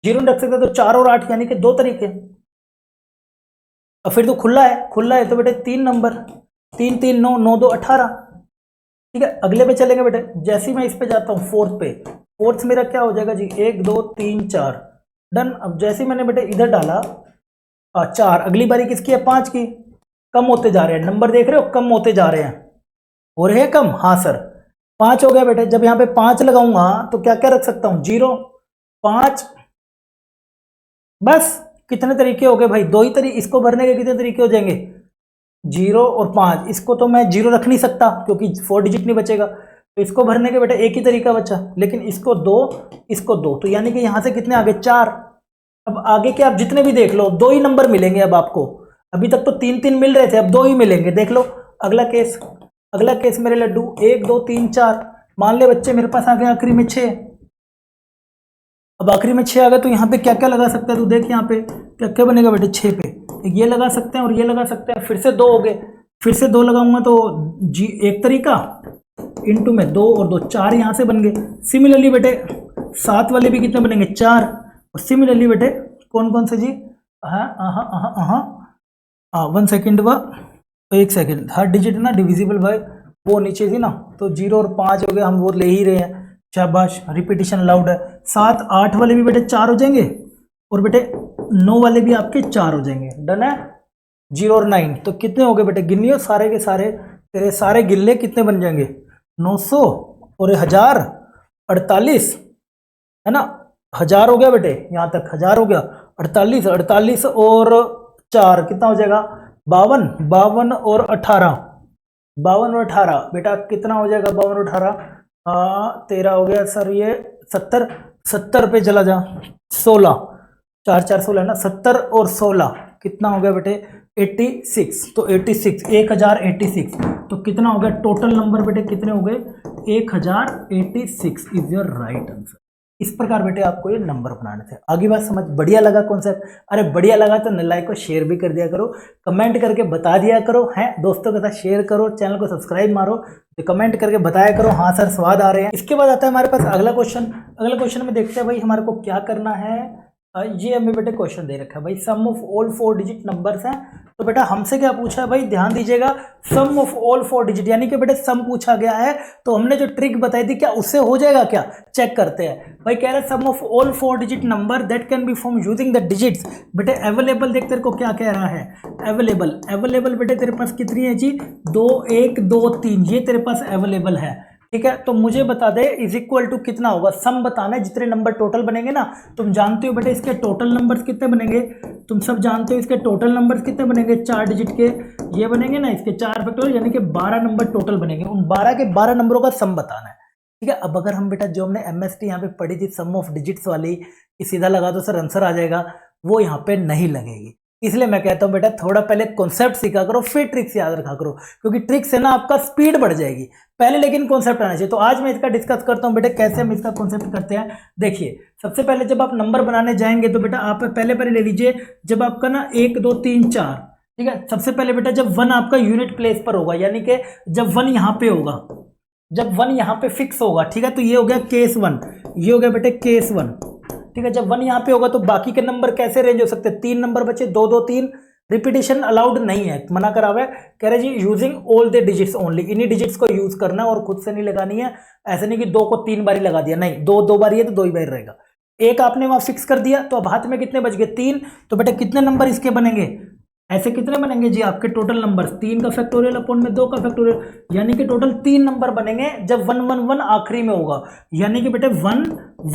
0 नहीं रख सकता, तो 4 और 8 यानी कि 2 तरीके। और फिर तो खुला है तो बेटे 3 नंबर, 3 3 9 9 2 18। ठीक है, अगले पे चलेंगे बेटे। जैसे ही मैं इस पे जाता हूँ फोर्थ पे, फोर्थ मेरा क्या हो जाएगा जी, 1 2 3 4। डन। अब जैसे ही मैंने बेटे इधर डाला 4, अगली बारी किसकी है, 5 की। कम होते जा रहे हैं नंबर, देख रहे हो कम होते जा रहे हैं, हो रहे हैं कम। हाँ सर 5 हो गया बेटे। जब यहाँ पे 5 लगाऊंगा तो क्या क्या रख सकता हूँ, 0 5। बस कितने तरीके हो गए भाई, 2 ही तरीके। इसको भरने के कितने तरीके हो जाएंगे, 0 और 5। इसको तो मैं 0 रख नहीं सकता क्योंकि 4 डिजिट नहीं बचेगा, तो इसको भरने के बेटा एक ही तरीका बचा, लेकिन इसको 2 इसको 2, तो यानी कि यहां से कितने आगे 4। अब आगे के आप जितने भी देख लो 2 ही नंबर मिलेंगे अब आपको, अभी तक तो 3 3 मिल रहे थे, अब 2 ही मिलेंगे। देख लो अगला केस मेरे लड्डू, 1 2 3 4। मान ले बच्चे मेरे पास आ गए आखिरी में 6। अब आखिरी में 6 आ गए तो यहाँ पे क्या क्या लगा सकता है तू देख, यहाँ पे क्या क्या बनेगा बेटे 6 पे, ये लगा सकते हैं और ये लगा सकते हैं। फिर से 2 हो गए, फिर से 2 लगाऊंगा तो जी एक तरीका, इनटू में 2 और 2 4 यहाँ से बन गए। सिमिलरली बेटे 7 वाले भी कितने बनेंगे, 4। और सिमिलरली बेटे कौन कौन से जी, हाँ 1 सेकेंड व 1 सेकेंड, हर डिजिट ना डिविजिबल बाय वो नीचे थी ना, तो 0 और 5 हो गए, हम वो ले ही रहे हैं। शाबाश, रिपीटिशन अलाउड है। 7 8 वाले भी बेटे 4 हो जाएंगे और बेटे 9 वाले भी आपके 4 हो जाएंगे। डन है। 0 और 9 तो कितने हो गए बेटे, गिनियो सारे के सारे, तेरे सारे गिल्ले कितने बन जाएंगे, 900 और 1048 है ना, 1000 हो गया बेटे, यहाँ तक 1000 हो गया। 48 48 और 4 कितना हो जाएगा, 52 52 और 18 52 और 18 बेटा कितना हो जाएगा, 52 और 18 13 हो गया सर, ये 70 70 पे चला जा, 16 4 4 16 है ना, 70 और 16 कितना हो गया बेटे 86। तो 86 1086, तो कितना हो गया टोटल नंबर बेटे, कितने हो गए 1086 इज योर राइट आंसर। इस प्रकार बेटे आपको ये नंबर बनाने थे। आगे बात समझ, बढ़िया लगा कॉन्सेप्ट? अरे बढ़िया लगा तो लाइक को शेयर भी कर दिया करो, कमेंट करके बता दिया करो, हैं दोस्तों के साथ शेयर करो, चैनल को सब्सक्राइब मारो, तो कमेंट करके बताया करो हाँ सर स्वाद आ रहे हैं। इसके बाद आता है हमारे पास अगला क्वेश्चन में देखते हैं भाई हमारे को क्या करना है। ये हमें बेटे क्वेश्चन दे रखा है भाई, सम ऑफ ऑल 4 डिजिट नंबर्स हैं। तो बेटा हमसे क्या पूछा है भाई, ध्यान दीजिएगा, सम ऑफ ऑल 4 डिजिट, यानी कि बेटे सम पूछा गया है, तो हमने जो ट्रिक बताई थी क्या उससे हो जाएगा क्या, चेक करते हैं भाई। कह रहे हैं sum of all 4 digit number that can be form using the digits. बेटे अवेलेबल देख तेरे को क्या कह रहा है, अवेलेबल बेटे तेरे पास कितनी है जी, 2 1 2 3, ये तेरे पास अवेलेबल है। ठीक है, तो मुझे बता दे इज इक्वल टू कितना होगा, सम बताना है, जितने नंबर टोटल बनेंगे ना, तुम जानते हो बेटे इसके टोटल नंबर्स कितने बनेंगे, तुम सब जानते हो इसके टोटल नंबर्स कितने बनेंगे, 4 डिजिट के ये बनेंगे ना, इसके 4 फैक्टोरियल यानी कि 12 नंबर टोटल बनेंगे, उन 12 के 12 नंबरों का सम बताना है। ठीक है, अब अगर हम बेटा जो हमने MST यहाँ पे पढ़ी थी सम ऑफ डिजिट्स वाली, कि सीधा लगा दो सर आंसर आ जाएगा, वो यहाँ पे नहीं लगेगी। इसलिए मैं कहता हूँ बेटा थोड़ा पहले कॉन्सेप्ट सीखा करो, फिर ट्रिक्स याद रखा करो, क्योंकि ट्रिक्स से ना आपका स्पीड बढ़ जाएगी, पहले लेकिन कॉन्सेप्ट आना चाहिए। तो आज मैं इसका डिस्कस करता हूँ बेटा कैसे हम इसका कॉन्सेप्ट करते हैं। देखिए सबसे पहले जब आप नंबर बनाने जाएंगे तो बेटा आप पहले ले लीजिए, जब आपका ना 1 2 3 4, ठीक है, सबसे पहले बेटा जब 1 आपका यूनिट प्लेस पर होगा, यानी कि जब 1 यहाँ पे होगा, जब 1 यहाँ पे फिक्स होगा, ठीक है, तो ये हो गया केस 1, ये हो गया बेटे केस 1। ठीक है, जब 1 यहाँ पे होगा तो बाकी के नंबर कैसे रेंज हो सकते हैं, 3 नंबर बचे, 2 2 3, रिपीटेशन अलाउड नहीं है, मना करा हुआ है, कह रहे जी using all the digits only, इन्हीं डिजिट्स को यूज करना है और खुद से नहीं लगानी है। ऐसे नहीं कि 2 को 3 बारी लगा दिया, नहीं, 2 बारी है तो 2 ही बार रहेगा। 1 आपने वहां फिक्स कर दिया, तो अब हाथ में कितने बच गए 3, तो बेटा कितने नंबर इसके बनेंगे, ऐसे कितने बनेंगे जी आपके टोटल नंबर, 3 का फैक्टोरियल अपॉन में 2 का फैक्टोरियल, यानी कि टोटल 3 नंबर बनेंगे जब 1 1 1 आखिरी में होगा, यानी कि बेटे 1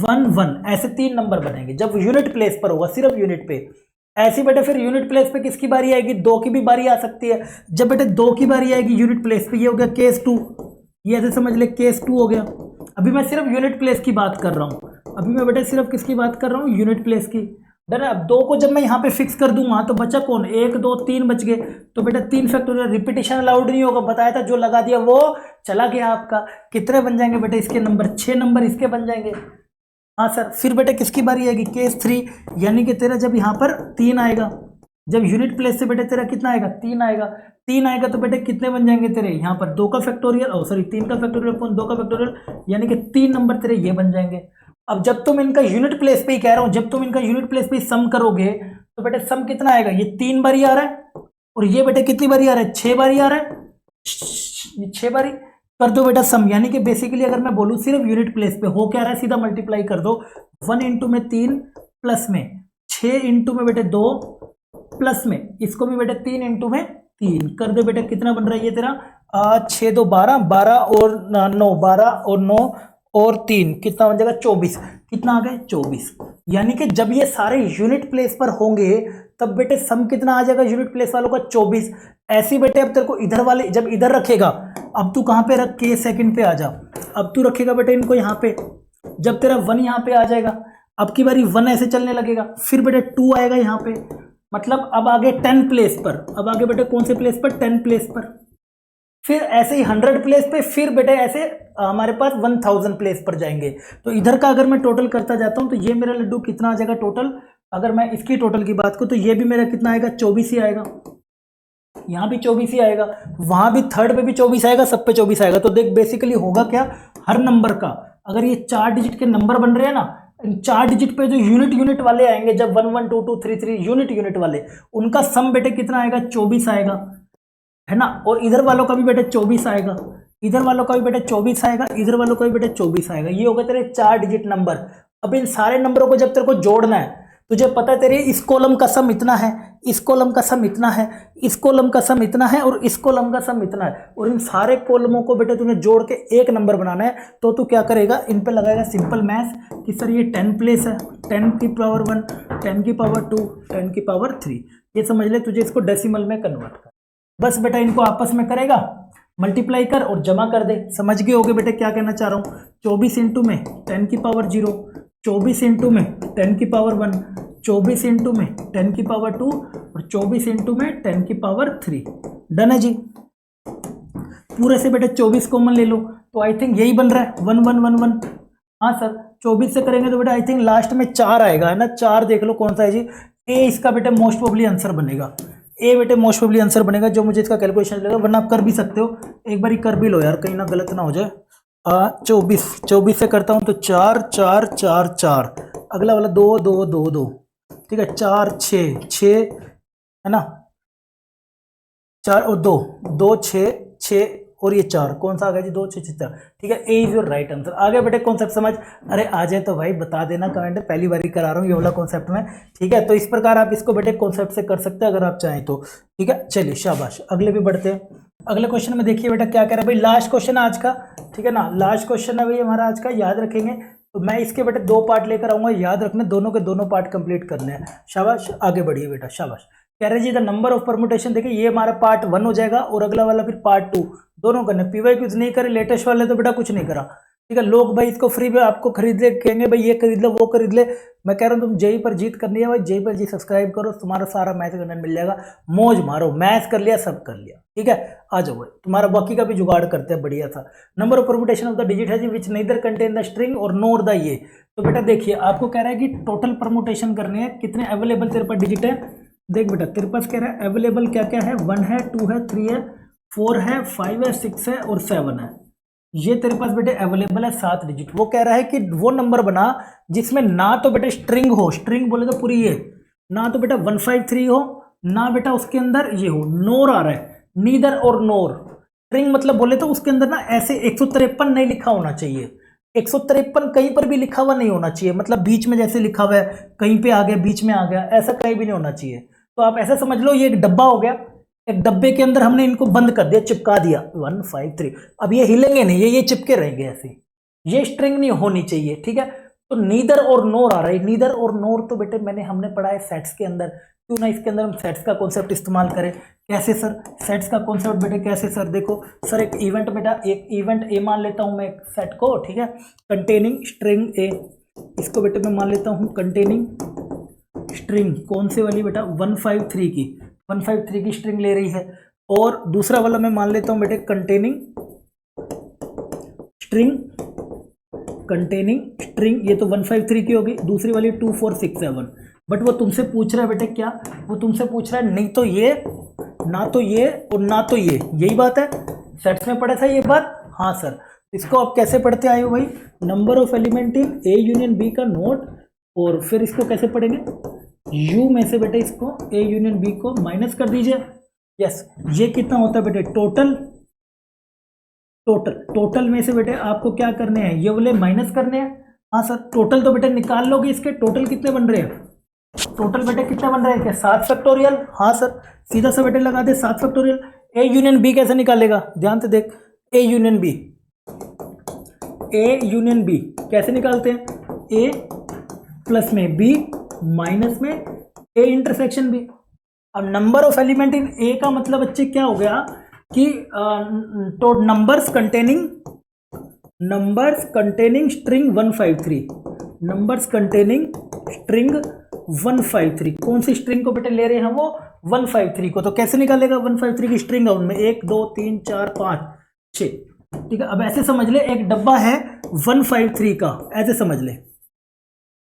1 1 ऐसे 3 नंबर बनेंगे जब यूनिट प्लेस पर होगा, सिर्फ यूनिट पे। ऐसी बेटे फिर यूनिट प्लेस पे किसकी बारी आएगी, 2 की भी बारी आ सकती है। जब बेटे 2 की बारी आएगी यूनिट प्लेस पे, ये हो गया केस 2, ये ऐसे समझ ले केस 2 हो गया। अभी मैं सिर्फ यूनिट प्लेस की बात कर रहा हूँ, अभी मैं बेटे सिर्फ किसकी बात कर रहा हूँ, यूनिट प्लेस की। डन है। अब 2 को जब मैं यहाँ पे फिक्स कर दूंगा तो बचा कौन, 1 2 3 बच गए। तो बेटा 3 फैक्टोरियल, रिपीटेशन अलाउड नहीं होगा, बताया था, जो लगा दिया वो चला गया आपका। कितने बन जाएंगे बेटा इसके नंबर, 6 नंबर इसके बन जाएंगे। हाँ सर, फिर बेटा किसकी बारी आएगी, केस 3, यानी कि तेरा जब यहाँ पर 3 आएगा, जब यूनिट प्लेस से बेटा तेरा कितना आएगा, 3 आएगा। 3 आएगा तो बेटे कितने बन जाएंगे तेरे यहाँ पर, 2 का फैक्टोरियल, सॉरी 3 का फैक्टोरियल कौन, 2 का फैक्टोरियल, यानी कि 3 नंबर तेरे ये बन जाएंगे। अब जब तुम इनका यूनिट प्लेस पे ही कह रहा हूं, जब तुम इनका यूनिट प्लेस पे सम करोगे तो बेटे सम कितना आएगा, ये 3 बारी आ रहा है और ये बेटे कितनी बारी आ रहा है, 6 बारी आ रहा है, ये 6 बारी कर दो बेटा सम। यानी कि बेसिकली अगर मैं बोलूं सिर्फ यूनिट प्लेस पे हो क्या रहा है, सीधा मल्टीप्लाई कर दो। 1 इंटू में 3 प्लस में 6 इंटू में बेटे 2 प्लस में इसको भी बेटे 3 इंटू में 3 कर दो बेटा, कितना बन रहा है ये तेरा 6 2 12, 12 और 9, 12 और 9 और 3 कितना बन जाएगा 24। कितना आ गया 24। यानी कि जब ये सारे यूनिट प्लेस पर होंगे तब बेटे सम कितना आ जाएगा यूनिट प्लेस वालों का 24। ऐसे बेटे अब तेरे को इधर वाले जब इधर रखेगा, अब तू कहां पे रख के सेकंड पे आ जा, अब तू रखेगा बेटे इनको यहां पे, जब तेरा 1 यहां पे आ जाएगा, अब की बारी 1 ऐसे चलने लगेगा, फिर बेटे 2 आएगा यहां पे, मतलब अब आगे 10 प्लेस पर, अब आगे बेटे कौन से प्लेस पर, 10 प्लेस पर, फिर ऐसे ही 100 प्लेस पे, फिर बेटे ऐसे हमारे पास 1000 प्लेस पर जाएंगे। तो इधर का अगर मैं टोटल करता जाता हूं तो ये मेरा लड्डू कितना आ जाएगा टोटल, अगर मैं इसकी टोटल की बात करूं तो ये भी मेरा कितना आएगा 24 ही आएगा, यहां भी 24 ही आएगा, वहां भी थर्ड पे भी 24 आएगा, सब पे 24 आएगा। तो देख बेसिकली होगा क्या, हर नंबर का अगर ये 4 डिजिट के नंबर बन रहे हैं ना, 4 डिजिट पे जो यूनिट वाले आएंगे, जब 1 1 2 2 3 3 यूनिट वाले, उनका सम बेटे कितना आएगा 24 आएगा, है ना। और इधर वालों का भी बेटे 24 आएगा, इधर वालों का भी बेटे 24 आएगा, इधर वालों का भी बेटे 24 आएगा। ये होगा तेरे 4 डिजिट नंबर। अब इन सारे नंबरों को जब तेरे को जोड़ना है, तुझे पता है तेरे इस कॉलम का सम इतना है, इस कॉलम का सम इतना है, इस कॉलम का सम इतना है और इस कॉलम का सम इतना है, और इन सारे कॉलमों को बेटे तूने जोड़ के एक नंबर बनाना है। तो तू क्या करेगा, इन पे लगाएगा सिंपल मैथ्स कि सर ये 10 प्लेस है, 10 की पावर 1, 10 की पावर 2, 10 की पावर 3, ये समझ ले, तुझे इसको डेसिमल में कन्वर्ट कर, बस बेटा इनको आपस में करेगा, मल्टीप्लाई कर और जमा कर दे। समझ गए होगे बेटे क्या कहना चाह रहा हूँ। 24 इंटू में 10 की पावर 0, 24 इंटू में 10 की पावर 1, 24 इंटू में 10 की पावर 2 और 24 इंटू में 10 की पावर 3। डन है जी। पूरे से बेटे 24 कॉमन ले लो तो आई थिंक यही बन रहा है 1 1 1 1। हाँ सर, 24 से करेंगे तो बेटा आई थिंक लास्ट में 4 आएगा, है ना। 4 देख लो कौन सा है जी, ए इसका बेटे मोस्ट प्रोबेबली आंसर बनेगा, ए बेटे मोस्ट प्रोबेबली आंसर बनेगा, जो मुझे इसका कैलकुलेशन लगेगा, वरना आप कर भी सकते हो, एक बार कर भी लो यार, कहीं ना गलत ना हो जाए। 24 से करता हूँ तो 4 4 4 4, अगला वाला 2 2 2 2, ठीक है, 4 6 6, है ना, 4 और 2 2 6 6 और ये 4, कौन सा आ गया जी 2 6 6 4, ठीक है, ए इज योर राइट आंसर। आगे बेटे कॉन्सेप्ट समझ, अरे आ जाए तो भाई बता देना कमेंट में, पहली बार ही करा रहा हूँ ये वाला कॉन्सेप्ट में, ठीक है। तो इस प्रकार आप इसको बेटे कॉन्सेप्ट से कर सकते हैं अगर आप चाहें तो, ठीक है। चलिए शाबाश, अगले भी बढ़ते हैं। अगले क्वेश्चन में देखिए बेटा क्या कह रहा है भाई, लास्ट क्वेश्चन आज का, ठीक है ना, लास्ट क्वेश्चन है भाई हमारा आज का, याद रखेंगे। तो मैं इसके बेटे 2 पार्ट लेकर आऊंगा, याद रखने दोनों के दोनों पार्ट कंप्लीट करने हैं। शाबाश, आगे बढ़िए बेटा, शाबाश। कह रहे जी द नंबर ऑफ परमुटेशन, देखिए ये हमारा पार्ट 1 हो जाएगा और अगला वाला फिर पार्ट 2, दोनों करने। पीवाई कुछ नहीं करे, लेटेस्ट वाले तो बेटा कुछ नहीं करा, ठीक है। लोग भाई इसको फ्री में आपको खरीद ले, कहेंगे भाई ये खरीद लो वो खरीद ले, मैं कह रहा हूँ तुम जेई पर जीत करनी है भाई, जेई पर जीत सब्सक्राइब करो, तुम्हारा सारा मैथ करने मिल जाएगा, मौज मारो, मैथ कर लिया सब कर लिया, ठीक है। आ जाओ भाई, तुम्हारा बाकी का भी जुगाड़ करते हैं बढ़िया सा। Number of permutation of the digit है जी विच नेदर कंटेन द स्ट्रिंग और नोर द ये। तो बेटा देखिए आपको कह रहा है कि टोटल परमुटेशन करनी है, कितने अवेलेबल तेरे पास डिजिट है। देख बेटा तेरे पास कह रहा है अवेलेबल क्या क्या है, 1 है, 2 है, 3 है, 4 है, 5 है, 6 है और 7 है। ये तेरे पास बेटे अवेलेबल है 7 डिजिट। वो कह रहा है कि वो नंबर बना जिसमें ना तो बेटे स्ट्रिंग हो, स्ट्रिंग बोले तो पूरी ये, ना तो बेटा 153 हो, ना बेटा उसके अंदर ये हो, नोर आ रहा है, नीदर और नोर। स्ट्रिंग मतलब बोले तो उसके अंदर ना ऐसे 153 नहीं लिखा होना चाहिए, 153 कहीं पर भी लिखा हुआ नहीं होना चाहिए, मतलब बीच में जैसे लिखा हुआ है कहीं पे आ गया, बीच में आ गया, ऐसा कहीं भी नहीं होना चाहिए। तो आप ऐसा समझ लो ये एक डब्बा हो गया, एक डब्बे के अंदर हमने इनको बंद कर दिया, चिपका दिया 1 5 3, अब ये हिलेंगे नहीं, ये चिपके रहेंगे ऐसे, ये स्ट्रिंग नहीं होनी चाहिए, ठीक है। तो नीदर और नोर आ रहा है, नीदर और नोर तो बेटे हमने पढ़ा है सेट्स के अंदर, क्यों ना इसके अंदर हम सेट्स का कॉन्सेप्ट इस्तेमाल करें। कैसे सर सेट्स का कॉन्सेप्ट बेटे, कैसे सर, देखो सर एक इवेंट बेटा, एक इवेंट ए मान लेता हूं मैं एक सेट को, ठीक है, कंटेनिंग स्ट्रिंग ए, इसको बेटे मैं मान लेता हूं कंटेनिंग स्ट्रिंग कौन से वाली बेटा 153 की 153 की स्ट्रिंग ले रही है। और दूसरा वाला मैं मान लेता हूं बेटे कंटेनिंग स्ट्रिंग, ये तो 153 की होगी, दूसरी वाली 2467। बट वो तुमसे पूछ रहा है बेटे क्या, वो तुमसे पूछ रहा है नहीं तो ये, ना तो ये और ना तो ये, यही बात है। सेट्स में पढ़ा था ये बात, हाँ सर। इसको आप कैसे पढ़ते आए हो भाई, number of element in A union B का नोट, और फिर इसको कैसे पढ़ेंगे, यू में से बेटे इसको ए यूनियन बी को माइनस कर दीजिए। यस, ये कितना होता है बेटे टोटल में से बेटे आपको क्या करने हैं, ये वाले माइनस करने हैं। हाँ सर, टोटल तो बेटे निकाल लोगे इसके, टोटल कितने बन रहे हैं, टोटल बेटे कितने बन रहे हैं क्या 7 फैक्टोरियल। हाँ सर, सीधा सा बेटे लगा दे 7 फैक्टोरियल। ए यूनियन बी कैसे निकालेगा, ध्यान से देख, ए यूनियन बी कैसे निकालते हैं, ए प्लस में बी माइनस में ए इंटरसेक्शन बी। अब नंबर ऑफ एलिमेंट इन ए का मतलब बच्चे क्या हो गया कि तो नंबर्स कंटेनिंग स्ट्रिंग 153 कौन सी स्ट्रिंग को बेटे ले रहे हैं वो 153 को। तो कैसे निकालेगा 153 की स्ट्रिंग है, उनमें 1 2 3 4 5 6, ठीक है। अब ऐसे समझ ले एक डब्बा है 153 का, ऐसे समझ ले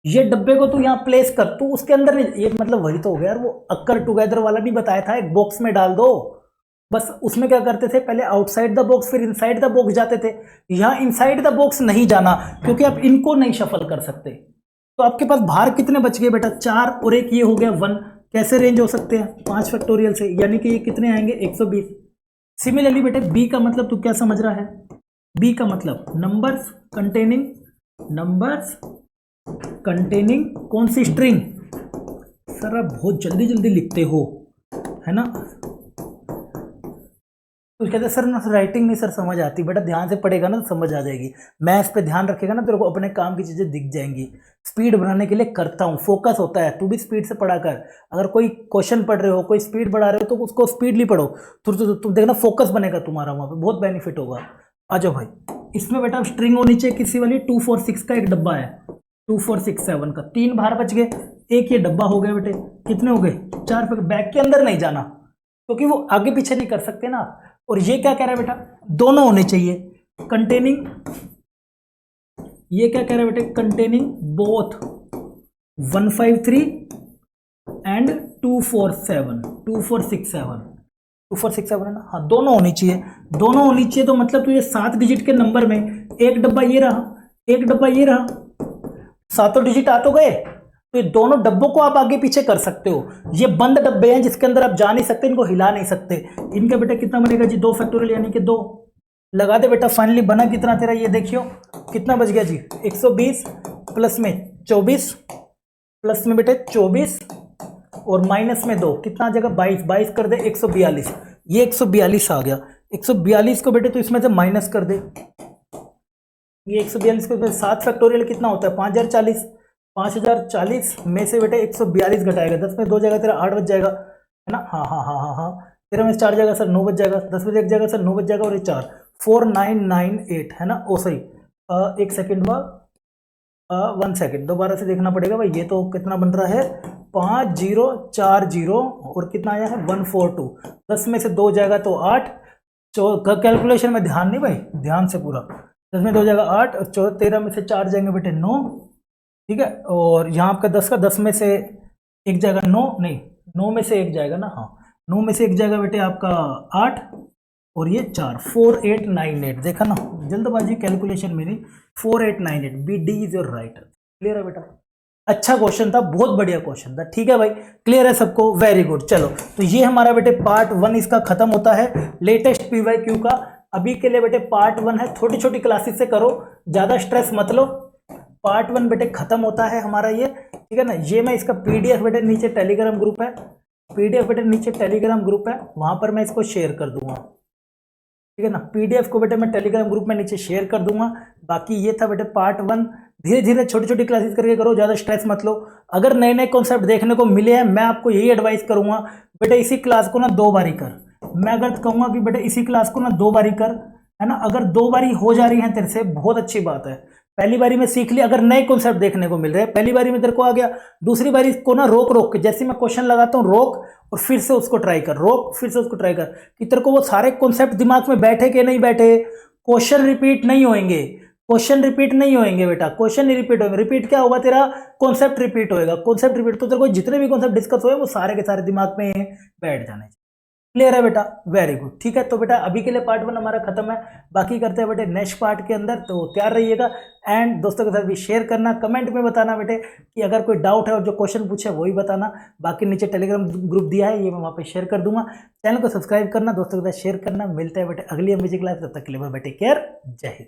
ये डब्बे को तू यहाँ प्लेस कर, तू उसके अंदर नहीं, ये मतलब वही तो हो गया यार, वो अक्कर टुगेदर वाला नहीं बताया था, एक बॉक्स में डाल दो बस। उसमें क्या करते थे, पहले आउटसाइड द बॉक्स फिर इनसाइड द बॉक्स जाते थे। यहाँ इनसाइड द बॉक्स नहीं जाना, क्योंकि आप इनको नहीं शफल कर सकते। तो आपके पास बाहर कितने बच गए बेटा 4, और एक ये हो गया 1। कैसे रेंज हो सकते हैं 5 फैक्टोरियल से, यानी कि ये कितने आएंगे 120। सिमिलरली बेटे बी का मतलब तू क्या समझ रहा है, बी का मतलब नंबर्स कंटेनिंग कौन सी स्ट्रिंग। सर आप बहुत जल्दी जल्दी लिखते हो है ना, तो कहते सर ना राइटिंग नहीं सर समझ आती, बेटा ध्यान से पढ़ेगा ना तो समझ आ जाएगी। मैथ्स पे ध्यान रखेगा ना तेरे को अपने काम की चीज़ें दिख जाएंगी। स्पीड बढ़ाने के लिए करता हूँ, फोकस होता है, तू भी स्पीड से पढ़ा कर। अगर कोई क्वेश्चन पढ़ रहे हो, कोई स्पीड बढ़ा रहे हो तो उसको स्पीडली पढ़ो, तुम देखना फोकस बनेगा तुम्हारा, वहाँ पे बहुत बेनिफिट होगा। आ जाओ भाई, इसमें बेटा स्ट्रिंग होनी चाहिए किसी वाली 246 का एक डब्बा है, 2467 का 3 बाहर बच गए, एक ये डब्बा हो गया बेटे, कितने हो गए 4। बैग के अंदर नहीं जाना क्योंकि वो आगे पीछे नहीं कर सकते ना। और ये क्या कह रहा है बेटा, दोनों होने चाहिए कंटेनिंग, ये क्या कह रहा है बेटे, कंटेनिंग बोथ 153 एंड 247 है ना, हाँ दोनों होनी चाहिए। तो मतलब तुझे 7 डिजिट के नंबर में एक डब्बा ये रहा, 7 डिजिट आ तो गए। तो ये दोनों डब्बों को आप आगे पीछे कर सकते हो। ये बंद डब्बे हैं जिसके अंदर आप जा नहीं सकते, इनको हिला नहीं सकते। इनका बेटा कितना बनेगा जी 2 फैक्टोरियल यानी कि 2 लगा दे बेटा। फाइनली बना कितना तेरा, ये देखियो कितना बच गया जी 120 प्लस में 24 प्लस में बेटे 24 और माइनस में 2 कितना आ जाएगा 22 कर दे 142। ये 142 आ गया। 142 को बेटे तो इसमें से माइनस कर दे, ये 142 को 7 फैक्टोरियल कितना होता है 5040 में से बेटे 142 घटाएगा, 10 में 2 जाएगा तेरा 8 बच जाएगा है ना। हाँ 13 में 4 जाएगा सर 9 बच जाएगा, 10 में 1 जाएगा सर 9 बच जाएगा और ये 4 4998 है ना। ओ सही 1 सेकेंड बाद 1 सेकेंड दोबारा से देखना पड़ेगा भाई। ये तो कितना बन रहा है 5040 और कितना आया है 142। 10 में से 2 जाएगा तो 8, कैलकुलेशन में ध्यान नहीं भाई, ध्यान से पूरा। 10 में 2 जाएगा 8 और 13 में से 4 जाएंगे बेटे 9, ठीक है। और यहाँ आपका 10 में से 1 जाएगा 9 में से 1 जाएगा ना, हाँ 9 में से 1 जाएगा बेटे आपका 8 और ये 4 4898। देखा ना जल्दबाजी कैलकुलेशन मेरी 4898। B D is your right. Clear है बेटा, अच्छा क्वेश्चन था, बहुत बढ़िया क्वेश्चन था, ठीक है भाई। क्लियर है सबको, वेरी गुड। चलो तो ये हमारा बेटे पार्ट 1 इसका खत्म होता है लेटेस्ट PYQ का। अभी के लिए बेटे पार्ट 1 है, छोटी छोटी क्लासेस से करो, ज़्यादा स्ट्रेस मत लो। पार्ट 1 बेटे खत्म होता है हमारा ये, ठीक है ना। ये मैं इसका PDF बेटे नीचे टेलीग्राम ग्रुप है, PDF बेटे नीचे टेलीग्राम ग्रुप है, वहाँ पर मैं इसको शेयर कर दूंगा, ठीक है ना। PDF को बेटे मैं टेलीग्राम ग्रुप में नीचे शेयर कर दूंगा। बाकी ये था बेटे पार्ट 1। धीरे धीरे छोटी छोटी क्लासेस करके करो, ज़्यादा स्ट्रेस मत लो। अगर नए नए कॉन्सेप्ट देखने को मिले हैं, मैं आपको यही एडवाइस करूंगा बेटे इसी क्लास को ना 2 बारी कर। मैं अगर कहूँगा कि बेटे इसी क्लास को ना 2 बारी कर, है ना। अगर 2 बारी हो जा रही है तेरे से बहुत अच्छी बात है, पहली बारी में सीख लिया, अगर नए कॉन्सेप्ट देखने को मिल रहे हैं, पहली बारी में तेरे को आ गया, दूसरी बारी को ना रोक रोक के, जैसे मैं क्वेश्चन लगाता हूँ रोक और फिर से उसको ट्राई कर, रोक फिर से उसको ट्राई कर, कि तेरे को वो सारे कॉन्सेप्ट दिमाग में बैठे कि नहीं बैठे। क्वेश्चन रिपीट नहीं होंगे, क्वेश्चन रिपीट नहीं होंगे बेटा, क्वेश्चन नहीं रिपीट होंगे। रिपीट क्या होगा तेरा, कॉन्सेप्ट रिपीट होएगा, कॉन्सेप्ट रिपीट, तो तेरे को जितने भी कॉन्सेप्ट डिस्कस हुए वो सारे के सारे दिमाग में बैठ जाने। क्लियर है बेटा, वेरी गुड। ठीक है, तो बेटा अभी के लिए पार्ट 1 हमारा खत्म है, बाकी करते हैं बेटे नेक्स्ट पार्ट के अंदर, तो तैयार रहिएगा। एंड दोस्तों के साथ भी शेयर करना, कमेंट में बताना बेटे कि अगर कोई डाउट है और जो क्वेश्चन पूछे वही बताना। बाकी नीचे टेलीग्राम ग्रुप दिया है, ये मैं वहाँ पे शेयर कर दूंगा। चैनल को सब्सक्राइब करना, दोस्तों के साथ शेयर करना। मिलते हैं बेटे अगली एमबीसी क्लास, तब तक के लिए बेटे केयर, जय हिंद।